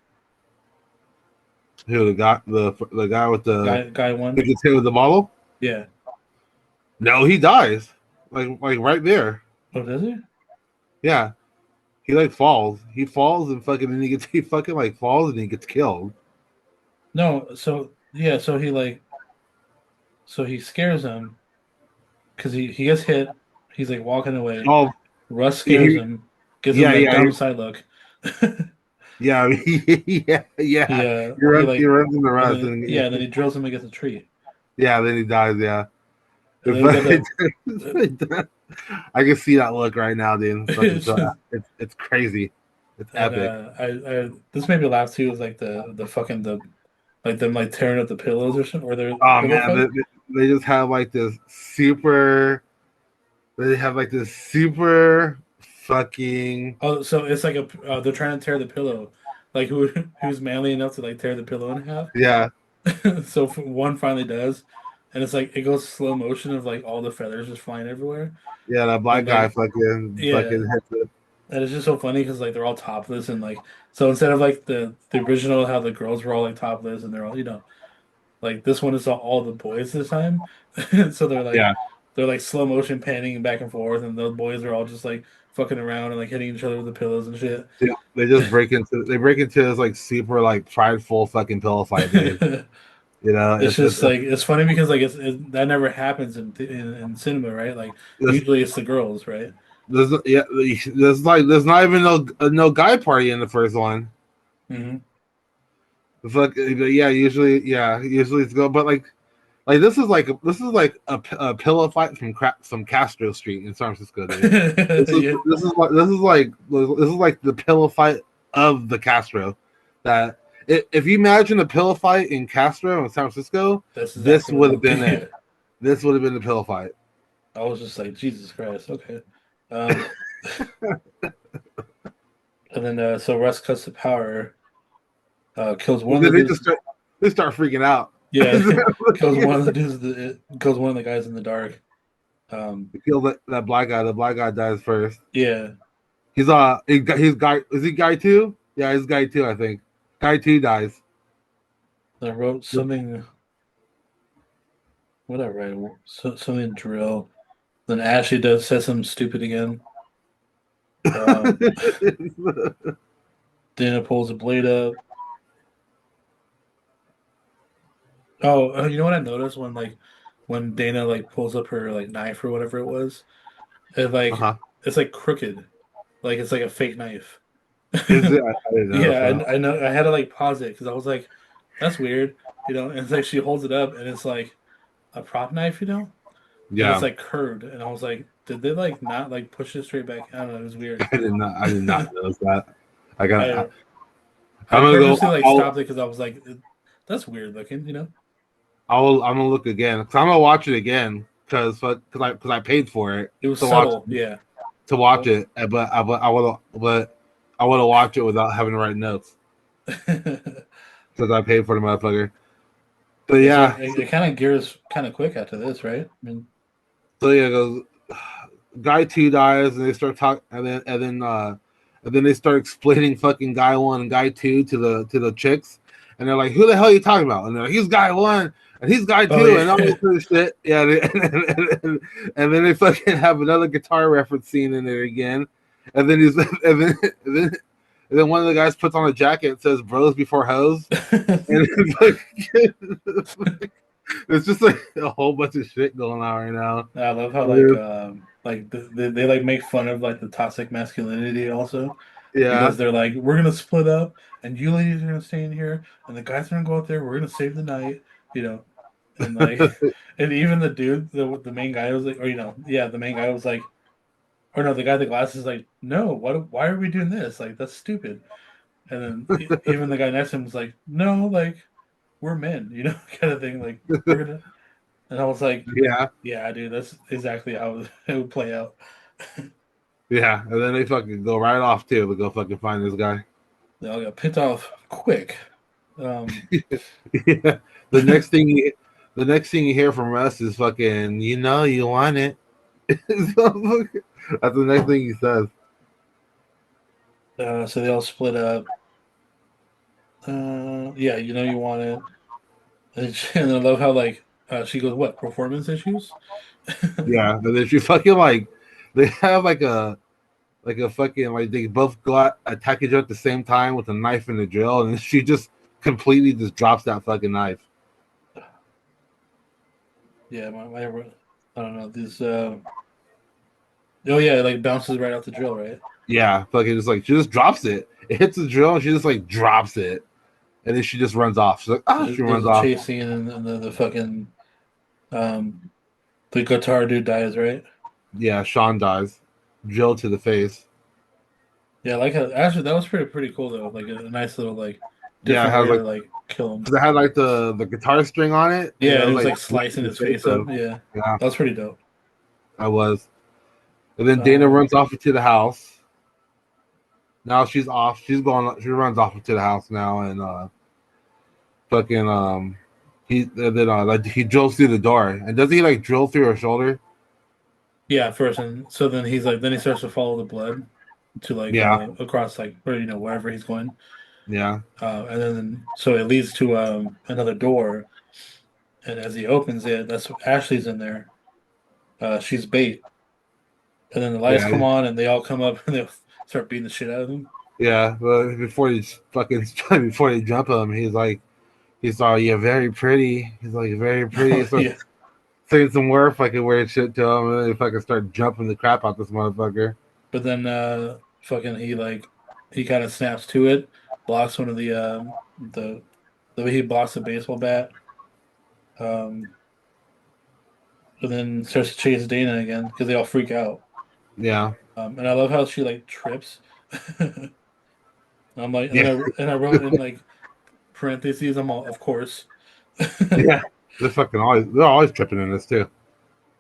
Who the guy with the Guy one. he gets hit with the bottle? Yeah. No, he dies. Like right there. Oh, does he? Yeah. He like falls. He falls and fucking then he fucking like falls and he gets killed. No. So yeah. So he scares him because he gets hit. He's like walking away. Oh Russ scares he, him, gives him yeah, that yeah, dumb side look. yeah, yeah, He yeah. he He like runs in the and rust then and yeah, and then he drills him against a tree. yeah, then he dies, yeah. And then we got I can see that look right now, dude. Fucking it's so just, it's crazy. It's and epic. I this made me laugh too. Was like the fucking the like them like tearing up the pillows or something or their Oh pillow man, fight. they just have like this super. They have like this super fucking Oh, so it's like a they're trying to tear the pillow. Like who's manly enough to like tear the pillow in half? yeah, So one finally does, and it's like it goes slow motion of like all the feathers just flying everywhere, yeah. That black and guy like fucking yeah, hits it. and it's just so funny because like they're all topless and like so instead of like the original how the girls were all like topless and they're all like this one is all the boys this time, so Yeah, they're like slow motion panning back and forth and the boys are all just like fucking around and like hitting each other with the pillows and shit. yeah. They break into this like super like prideful fucking pillow fight, dude. You know, It's just like it's funny because like that never happens in cinema, right? Like it's usually it's the girls, right? yeah, there's not even no guy party in the first one. Hmm. The fuck, usually it's go, but like this is like a pillow fight from Castro Street in San Francisco, dude. Yeah, This is like the pillow fight of the Castro. That if you imagine a pillow fight in Castro in San Francisco, that's this exactly what would it have would be. been it. This would have been the pillow fight. I was just like, Jesus Christ, okay. Um, and then so Russ cuts the power, kills one of the dudes. They start freaking out. Yeah, kills one of the dudes. Kills one of the guys in the dark. Kill that black guy. The black guy dies first. Yeah, He's guy. Is he guy two? Yeah, he's guy two. I think guy two dies. I wrote something. What I write? Something drill. Then Ashley says something stupid again. Dana pulls a blade up. Oh, you know what I noticed when Dana like pulls up her like knife or whatever it was, Uh-huh. it's like crooked, like it's like a fake knife. Is it? I didn't know. Yeah, So. I know. I had to like pause it because I was like, "That's weird," And it's like she holds it up and it's like a prop knife, and it's Yeah, like curved, and I was like, "Did they like not like push it straight back?" I don't know. It was weird. I did not. I did not notice that. I got. I I I'm gonna go. purposely like stopped it because I was like, "That's weird looking." I'm gonna look again. Cause I'm gonna watch it again. Cause I paid for it It was to watch subtle, yeah. it. But I want to watch it without having to write notes because I paid for the motherfucker. But It's like yeah, it kind of gears kind of quick after this, right? I mean, so yeah, it goes. Guy two dies, and they start talking, and then they start explaining fucking guy one and guy two to the chicks, and they're like, "Who the hell are you talking about?" And they're like, "He's guy one and he's guy oh two," and all yeah, this other shit. Yeah, and then they fucking have another guitar reference scene in there again, and then he's and then and then one of the guys puts on a jacket that says "Bros before hoes," and it's like it's just like a whole bunch of shit going on right now. I love how they like make fun of like the toxic masculinity also Yeah, because they're like we're gonna split up and you ladies are gonna stay in here and the guys are gonna go out there, we're gonna save the night, you know. And like and even the dude, the main guy was like, or yeah, the main guy was like, or no, the guy with the glasses like, no, why are we doing this? Like that's stupid. And then even the guy next to him was like, no, like we're men, kind of thing. Like we're gonna. And I was like, yeah, yeah, dude, that's exactly how it would play out. yeah. And then they fucking go right off too to go fucking find this guy. They all got picked off quick. Um, Yeah. The next thing you, the next thing you hear from Russ is fucking, you want it. So, that's the next thing he says. so they all split up. Yeah, you want it. And I love how like she goes, what performance issues? Yeah, and then she fucking like, they have like a fucking like they both go out attack each other at the same time with a knife and a drill, and she just completely just drops that fucking knife. Yeah, I don't know these. Oh yeah, it like bounces right out the drill, right? Yeah, fucking just like she just drops it. It hits the drill and she just like drops it, and then she just runs off. She's like, she There's runs a off. chase scene and the fucking um the guitar dude dies, right? Yeah, Sean dies, drill to the face. Yeah, like actually that was pretty cool though. Like a nice little like Yeah, it different has way to like like kill him. because it had like the guitar string on it, and Yeah, it and it was was like like slicing the his face face up. of Yeah, yeah, that was pretty dope. I was. And then Dana Um, runs off into the house. Now she's off. She's going. She runs off into the house now, and fucking he then like he drills through the door, and does he like drill through her shoulder? yeah, first and so then he's like then he starts to follow the blood to like Yeah, across like or wherever he's going. yeah, And then so it leads to another door, and as he opens it, that's Ashley's in there. She's bait, and then the lights yeah, come on, and they all come up and they start beating the shit out of him. yeah. But before he fucking before they jump him, he's all yeah, very pretty. He's like very pretty. So Yeah, saying some word fucking weird shit to him, and then they fucking start jumping the crap out this motherfucker. but then fucking he kind of snaps to it, blocks one of the way he blocks a baseball bat, um, and then starts to chase Dana again because they all freak out. Yeah, And I love how she like trips. I'm like, and then yeah, I wrote in like parentheses. I'm all, of course. I yeah. They're always tripping in this too.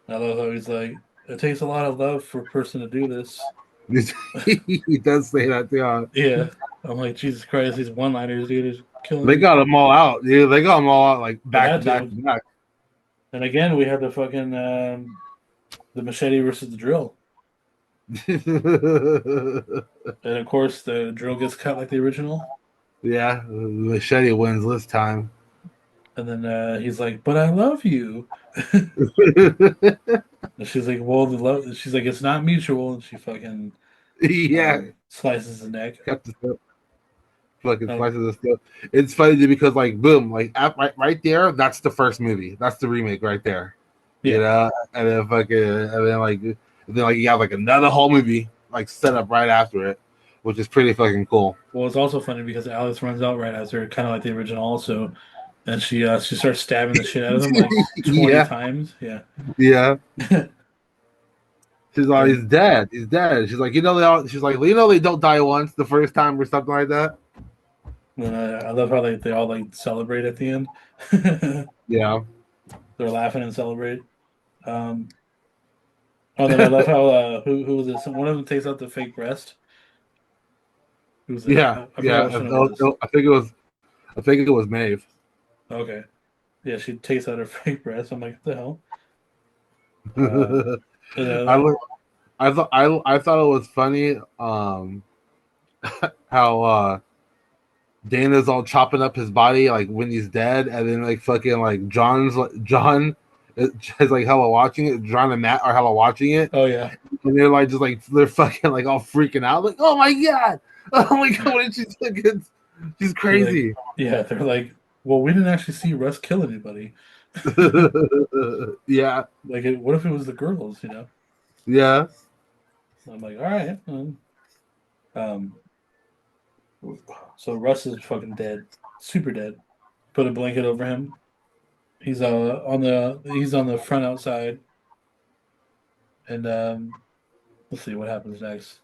love how he's like, it takes a lot of love for a person to do this. He does say that too. Yeah, I'm like, Jesus Christ, these one-liners, dude, is killing They me. got them all out, dude. They got them all out like They back to had back to. to back. And again, we had the fucking the machete versus the drill, and of course the drill gets cut like the original. Yeah, the machete wins this time. And then he's like, "But I love you." And she's like, "Well, the love." She's like, "It's not mutual." And she fucking Yeah, slices the neck. cut the stuff, fucking Um, slices of stuff. It's funny too because like boom, like right there, that's the first movie. That's the remake right there. You yeah. know, and then fucking and then you have like another whole movie like set up right after it, which is pretty fucking cool. Well, it's also funny because Alex runs out right after, kind of like the original, also, and she starts stabbing the shit out of him like 20 Yeah, times. Yeah. yeah. She's like, And he's dead. He's dead. She's like, they all. She's like, they don't die once the first time or something like that. then I love how they all like celebrate at the end. They're Yeah, laughing and celebrate. Um, oh, then I love how who was it? One of them takes out the fake breast. Who's it? yeah, I forgot yeah. which one it was. I think it was Maeve. Okay. Yeah, she takes out her fake breast. I'm like, what the hell? I And, look, I thought it was funny. How Dana's all chopping up his body like when he's dead, and then like fucking like John is like hella watching it. John and Matt are hella watching it, oh yeah. and they're like just like they're fucking like all freaking out, like oh my god, Oh my god, what did she think? She's They're like, crazy. yeah, they're like, well, we didn't actually see Russ kill anybody. Yeah, Like, what if it was the girls? yeah. I'm like, all right. Um, so Russ is fucking dead, super dead. Put a blanket over him. He's on the front outside, and let's see what happens next.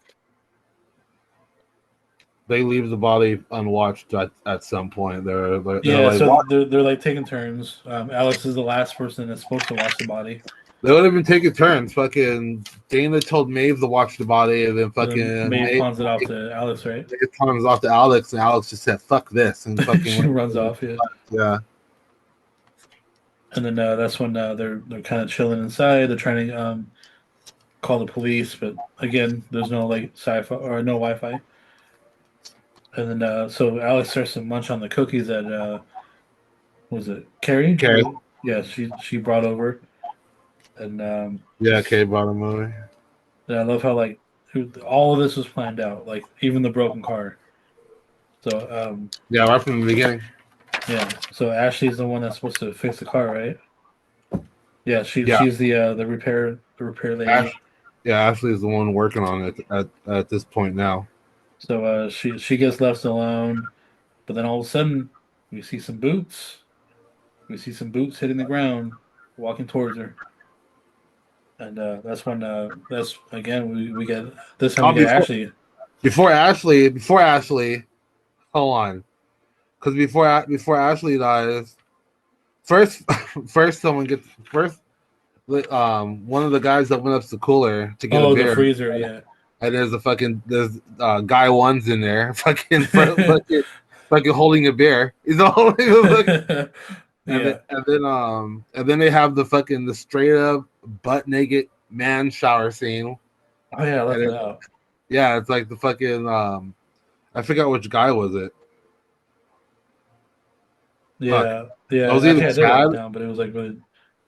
They leave the body unwatched at some point. They're Yeah, like, so what? they're like taking turns. Alex is the last person that's supposed to watch the body. They would have been taking turns. Fucking Dana told Maeve to watch the body, and then And then fucking Maeve pawns it off to Alex, right? Maeve comes off to Alex, and Alex just said, "Fuck this," and fucking She went. runs off, yeah. Yeah, And then that's when they're kind of chilling inside. They're trying to call the police, but again, there's no like sci-fi or no Wi-Fi. And then so Alex starts to munch on the cookies that was it Carrie? okay, Yeah, she brought over, and yeah, okay, bottom movie. and I love how like all of this was planned out, like even the broken car. So Yeah, right from the beginning. yeah, so Ashley's the one that's supposed to fix the car, right? Yeah, Yeah, she's the repair lady. Ash, yeah, Ashley is the one working on it at this point now. So she gets left alone, but then all of a sudden we see some boots. We see some boots hitting the ground, walking towards her, and that's again we get this time Oh, we get Ashley. before Ashley, hold on, because before Ashley dies, first first someone gets first. One of the guys that went up to the cooler to get a Oh, the beer, freezer, yeah. and there's guy ones in there, fucking holding a beer. He's all holding a fucking, Yeah. and then they have the straight up butt naked man shower scene, Oh yeah, I left and it out. yeah, it's like the fucking I forgot which guy was it. Fuck, Yeah, that yeah. was I either think I did write Chad it down, but it was like really,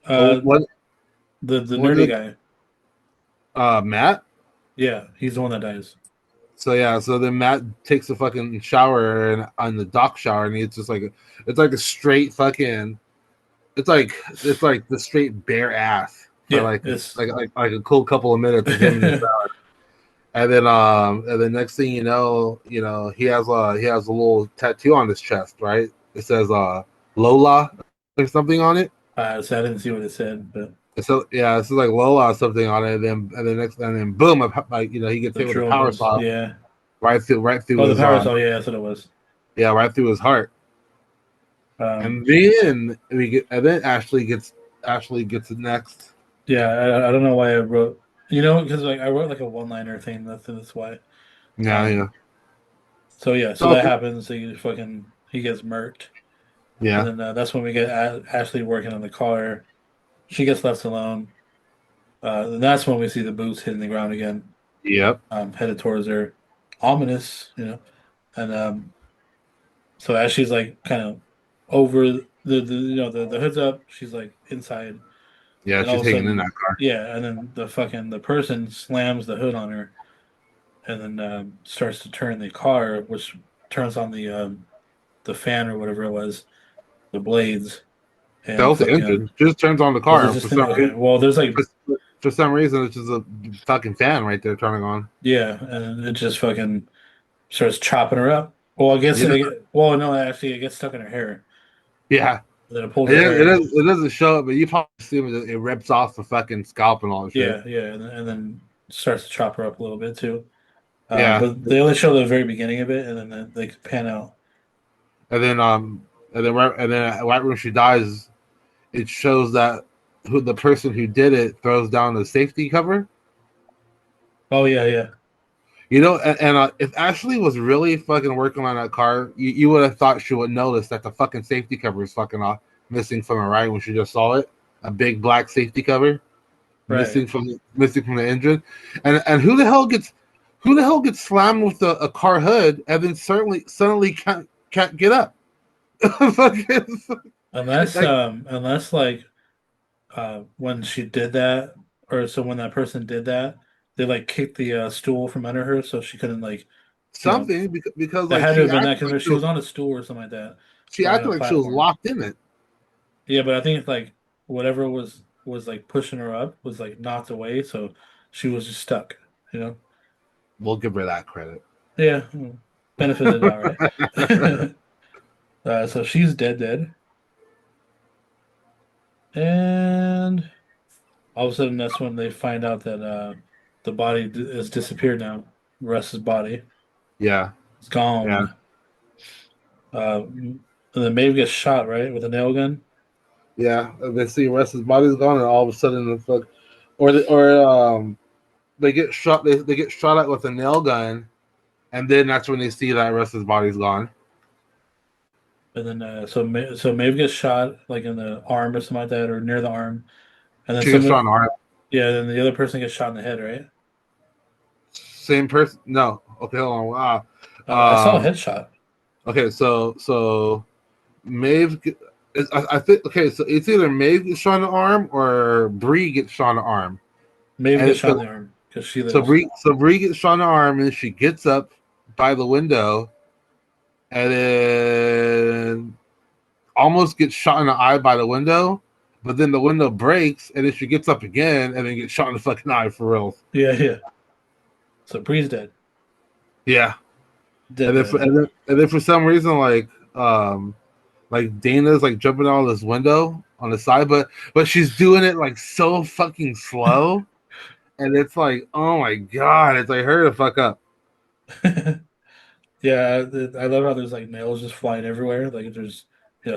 or uh, the what nerdy was guy. Matt. Yeah, he's the one that dies. So yeah, so then Matt takes a fucking shower and on the dock shower, and it's just like it's like a straight fucking it's like the straight bare ass for Yeah, it's like a cool couple of minutes of him in the shower, and then next thing he has a little tattoo on his chest, right? It says Lola or something on it. so I didn't see what it said, but So yeah, it says like Lola or something on it, and then boom, like he gets the hit with a drill power goes, saw yeah. right through Oh, the his power saw, yeah, that's what it was. yeah, right through his heart. Um, And then Ashley gets it next. yeah, I don't know why I wrote, because like I wrote like a one-liner thing. That's why. Yeah, Um, yeah. so yeah, so So that happens. He gets murked, and yeah, then that's when we get Ashley working on the car. She gets left alone. And that's when we see the boots hitting the ground again, yep, headed towards her. Ominous, and so as she's like kind of over the hood's up, she's like inside, yeah. and all She's of a hanging in sudden, that car. yeah, and then the person slams the hood on her, and then starts to turn the car, which turns on the fan or whatever it was, the blades, That and was the fucking engine. Just turns on the was it car just okay? Well, there's like for some reason. It's just a fucking fan right there turning on. yeah, and it just fucking starts chopping her up. Well, I guess You know, well, no, actually, it gets stuck in her hair. yeah. And then it pulls her hair. It doesn't show it, but you probably assume it rips off the fucking scalp and all that shit. Yeah, yeah, and then starts to chop her up a little bit too. Yeah, But they only show the very beginning of it, and then they pan out. and then right when she dies, it shows that who the person who did it throws down the safety cover. Oh yeah, yeah, If Ashley was really fucking working on that car, you would have thought she would notice that the fucking safety cover is fucking off, missing from her right when she just saw it. A big black safety cover right. missing from the engine, and who the hell gets slammed with a car hood and then certainly suddenly can't get up. Fucking, Unless like, like when she did that, or so when that person did that, they like kicked the stool from under her, so she couldn't like You know, something because that like had to have been that because she was on a stool or something like that, she or like acted a like she was platform. locked in it. Yeah, but I think like whatever was like pushing her up was like knocked away, so she was just stuck. You know. We'll give her that credit. Yeah, benefit of the doubt, right? So she's dead, and all of a sudden that's when they find out that the body has disappeared now. Russ's body Yeah, is yeah, gone. And then Maeve gets shot right with a nail gun. yeah. And they see Russ's body's gone, and all of a sudden it's like, they get shot. They get shot at with a nail gun, and then that's when they see that Russ's body's gone. And then so Maeve gets shot like in the arm or something like that, or near the arm. And then She gets shot some in the arm. yeah, then the other person gets shot in the head, right? Same person? No. Okay, hold on. Wow. I saw a Um. headshot. Okay, so Maeve. I think. Okay, so it's either Maeve gets shot in the arm or Bree gets shot in the arm, Maeve and gets it's shot in the arm because she so lives. Bree gets shot in the arm, and she gets up by the window, and then almost gets shot in the eye by the window, but then the window breaks, and then she gets up again, and then gets shot in the fucking eye for real. Yeah, yeah. So Bree's dead. Yeah, Dead, dead. and then for some reason, like Dana's like jumping out of this window on the side, but she's doing it like so fucking slow, and it's like, oh my god, it's like hurry the fuck up. Yeah, I love how there's like nails just flying everywhere. Like there's,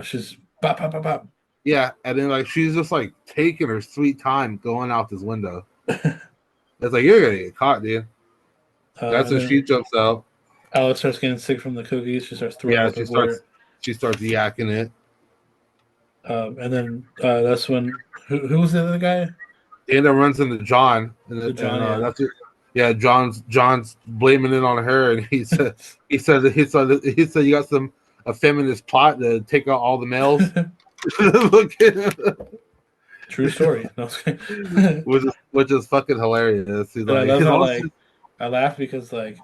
she's bop, bop, bop, bop. Yeah, and then like she's just like taking her sweet time going out this window. It's like you're gonna get caught, dude. That's And when she then jumps out. Alex starts getting sick from the cookies. She starts throwing Yeah, up everywhere. she starts yakking it. And then that's when who was the other guy? Dana runs into John, The John, yeah. that's it. Yeah, John's blaming it on her, and he said you got a feminist plot to take out all the males. Look at True story. No, and which is fucking hilarious. I love He's how also like I laugh because like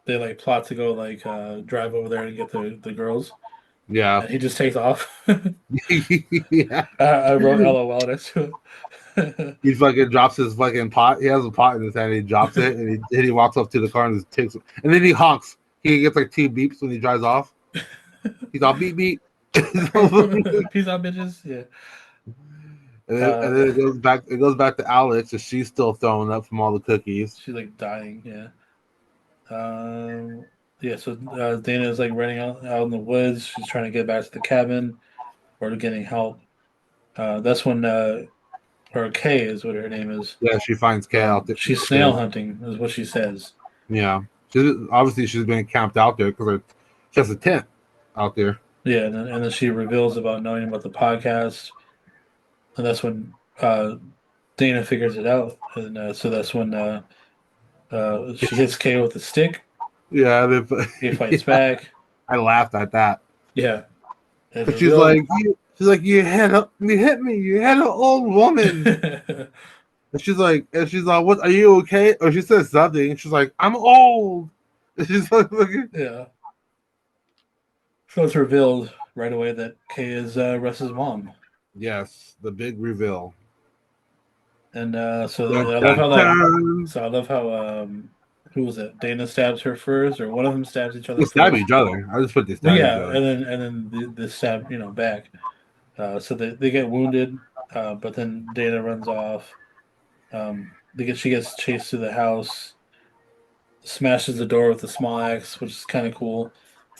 they like plot to go like drive over there and get the girls, yeah. and he just takes off. Yeah. I wrote LOL next to it. He fucking drops his fucking pot. He has a pot in his hand. He drops it, and he walks up to the car and just takes it. And then he honks. He gets like two beeps when he drives off. He's all beep beep. Peace out, bitches. Yeah. And then it goes back. It goes back to Alex, and she's still throwing up from all the cookies. She's like dying. Yeah. Um, yeah. So Dana is like running out in the woods. She's trying to get back to the cabin or getting help. That's when or Kay is what her name is. Yeah, she finds Kay out there. She's snail hunting, is what she says. Yeah, she's been camped out there because she has a tent out there. Yeah, and then she reveals about knowing about the podcast, and that's when Dana figures it out, and so that's when she hits Kay with a stick. Yeah, He fights back. I laughed at that. Yeah, and But she's like, you hit me, you hit an old woman. And she's like, what? Are you okay? Or she says something. And she's like, I'm old. And she's like, yeah. So it's revealed right away that Kay is Russ's mom. yes, the big reveal. And Dun, I love dun, how dun. I love how who was it? Dana stabs her first, or one of them stabs each other They stab first. each other. I just put they But stab each yeah, other. and then the stab, back. So they get wounded, but then Dana runs off. She gets chased to the house, smashes the door with a small axe, which is kind of cool.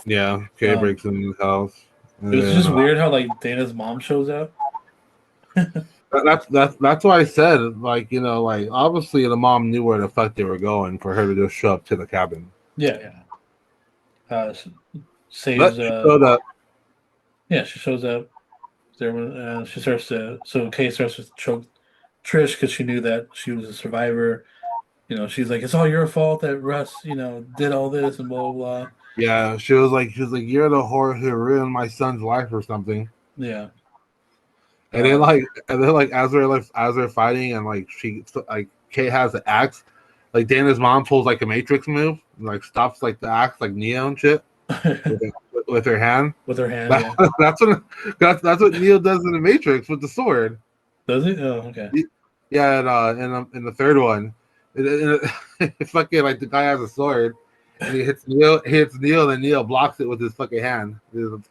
Yeah, Kay Um, breaks into the house. it And was then just weird how like Dana's mom shows up. that's why I said, like, like obviously the mom knew where the fuck they were going for her to just show up to the cabin. Yeah, yeah. But Saves. she showed up. Yeah, she shows up. There, she starts to. So Kay starts to choke Trish because she knew that she was a survivor. She's like, it's all your fault that Russ, did all this and blah blah blah. Yeah, she was like, you're the whore who ruined my son's life or something. Yeah. And then like as they're fighting and like she like Kay has the axe, like Dana's mom pulls like a Matrix move, and, like stops like the axe like Neo and shit with her hand. With her hand, yeah. That's what that's what Neo does in the Matrix with the sword. Does it? Oh, okay. Yeah, and in the third one, it's fucking like the guy has a sword, and he hits Neo, and then Neo blocks it with his fucking hand, and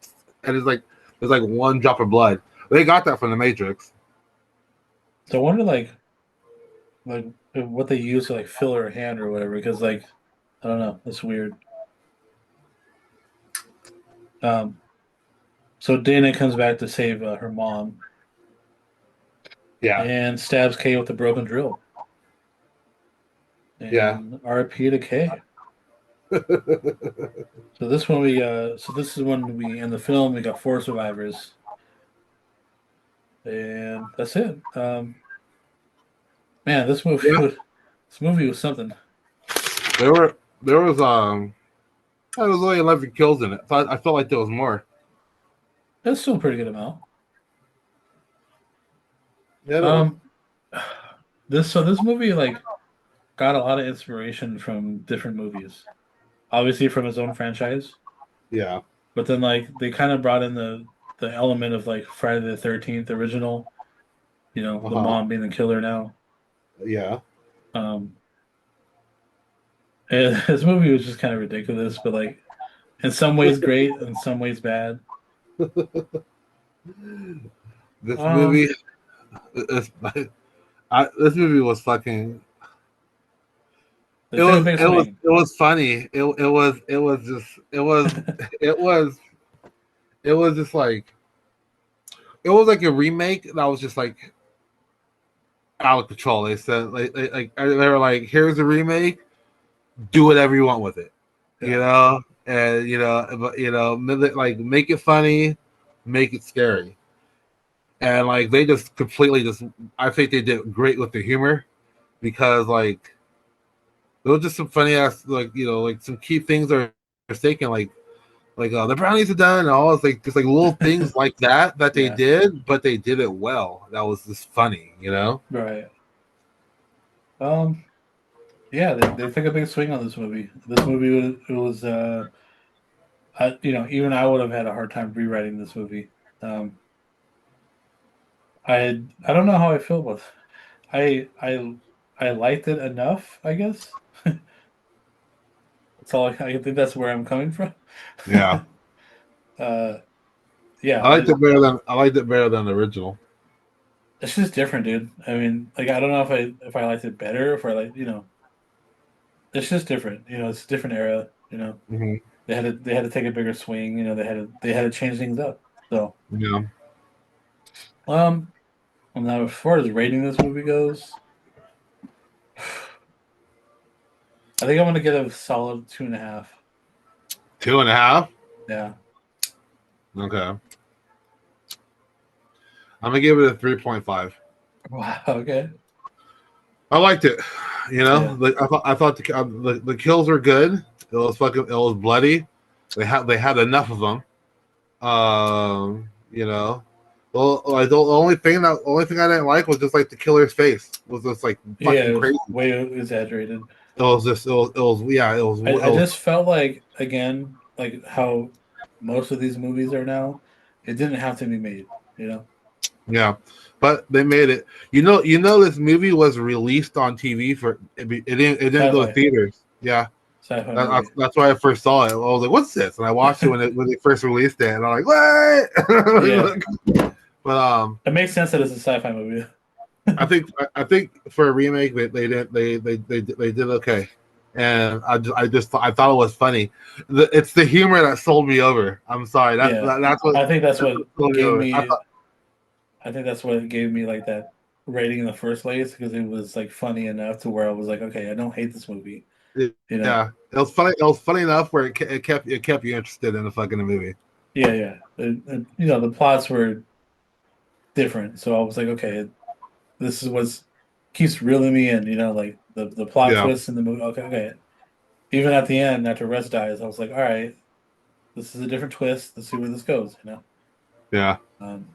it's like there's like one drop of blood. They got that from the Matrix. So I wonder, like what they use to like fill her hand or whatever, because like I don't know, that's weird. Um, so Dana comes back to save her mom Yeah, and stabs Kay with a broken drill. yeah, And RP to K. So this is when we in the film we got four survivors, and that's it. Man, yeah. this movie was something. There was there was only 11 kills in it. I felt like there was more. That's still a pretty good amount. Yeah, it was. Um, this movie like got a lot of inspiration from different movies. Obviously from his own franchise, Yeah. but then like they kind of brought in the element of like Friday the 13th original, Uh the huh. mom being the killer now. Yeah. Um, and this movie was just kind of ridiculous, but like in some ways great, in some ways bad. This Um, movie, this, this movie was fucking. they took a big swing. It was funny. It was just it was it was just like it was like a remake that was just like out of control. They said they were like, here's a remake, do whatever you want with it, you Yeah. know, and like make it funny, make it scary, and like they just completely just. I think they did great with the humor because like there was just some funny ass like some key things are taken like the brownies are done and all it's like just like little things like that they Yeah. did, but they did it well. That was just funny, you know. Right. Um, yeah, they took a big swing on this movie. This movie was it was even I would have had a hard time rewriting this movie. Um, I don't know how I feel about it. I liked it enough, I guess. That's all I think that's where I'm coming from. Yeah, uh yeah, I liked it better than the original. it's just different, dude. I mean, like I don't know if I liked it better, if I like, it's just different. It's a different era. Hmm. They had to take a bigger swing, they had to change things up. So, Yeah, um well, now as far as rating this movie goes, I think I'm gonna get a solid 2.5. 2.5. Yeah. Okay, I'm gonna give it a 3.5. Wow, okay. I liked it. You know, Yeah. I thought the kills were good. It was bloody. They had enough of them. You know, well, like, the only thing I didn't like was just like the killer's face was just like Yeah, fucking it was crazy. way exaggerated. It was yeah I it was just felt like again, like how most of these movies are now, it didn't have to be made. yeah, but they made it. This movie was released on TV for it didn't go to Sci-fi. theaters. Yeah, Sci-fi movie. that's why I first saw it. I was like, "What's this?" And I watched it when they first released it, and I'm like, Yeah. "What?" But It makes sense that it's a sci-fi movie. I think for a remake they did okay, and I thought it was funny. It's the humor that sold me over. I'm sorry. Yeah. I think That's what sold me gave over. me I think that's what gave me like that rating in the first place because it was like funny enough to where I was like, okay, I don't hate this movie, you know? Yeah, it was funny. It was funny enough where it kept you interested in the fucking movie. Yeah, yeah. The plots were different, so I was like, okay, this is what keeps reeling me in, like the plot Yeah, twists in the movie. Okay, okay. Even at the end, after Russ dies, I was like, all right, this is a different twist. Let's see where this goes. yeah, Um,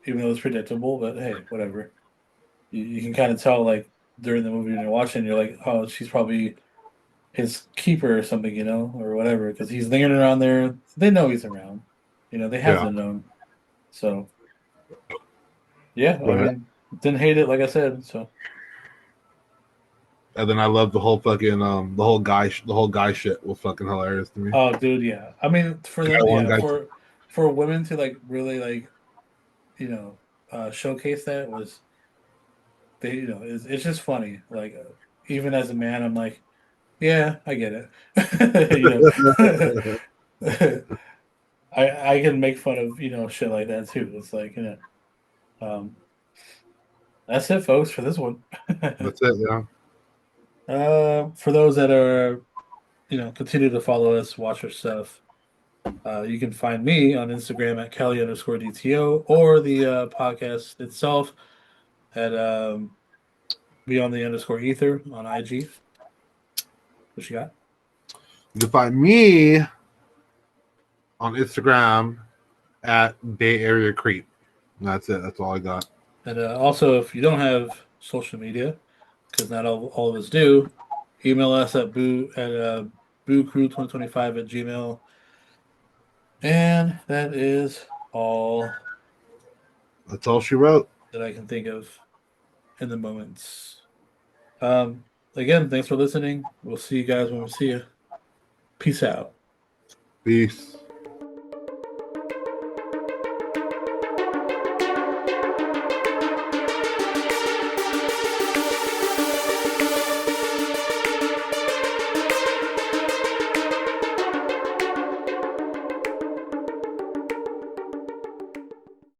even though it's predictable, but hey, whatever. You can kind of tell, like, during the movie and you're watching, you're like, oh, she's probably his keeper or something, or whatever, because he's lingering around there. They know he's around. They have Yeah. to know. So yeah, I But mean, didn't hate it, like I said. So and then I love the whole fucking the whole guy shit was fucking hilarious to me. oh, dude, yeah. I mean, for Guy them, one, yeah, guy for women to like really like you know showcase that was they it's just funny. Like even as a man, I'm like, yeah, I get it. two. I can make fun of shit like that too. It's like um, that's it, folks, for this one. That's it. Yeah. For those that are continue to follow us, watch our stuff. You can find me on Instagram at Kelly_DTO or the podcast itself at Beyond the underscore Ether on IG. What you got? You can find me on Instagram at Bay Area Creep. And that's it. That's all I got. And also, if you don't have social media, because not all of us do, email us at boocrew2025 at Gmail. And that is all That's all she wrote. that I can think of in the moments. Um, Again, thanks for listening. We'll see you guys when we see you. Peace out. Peace.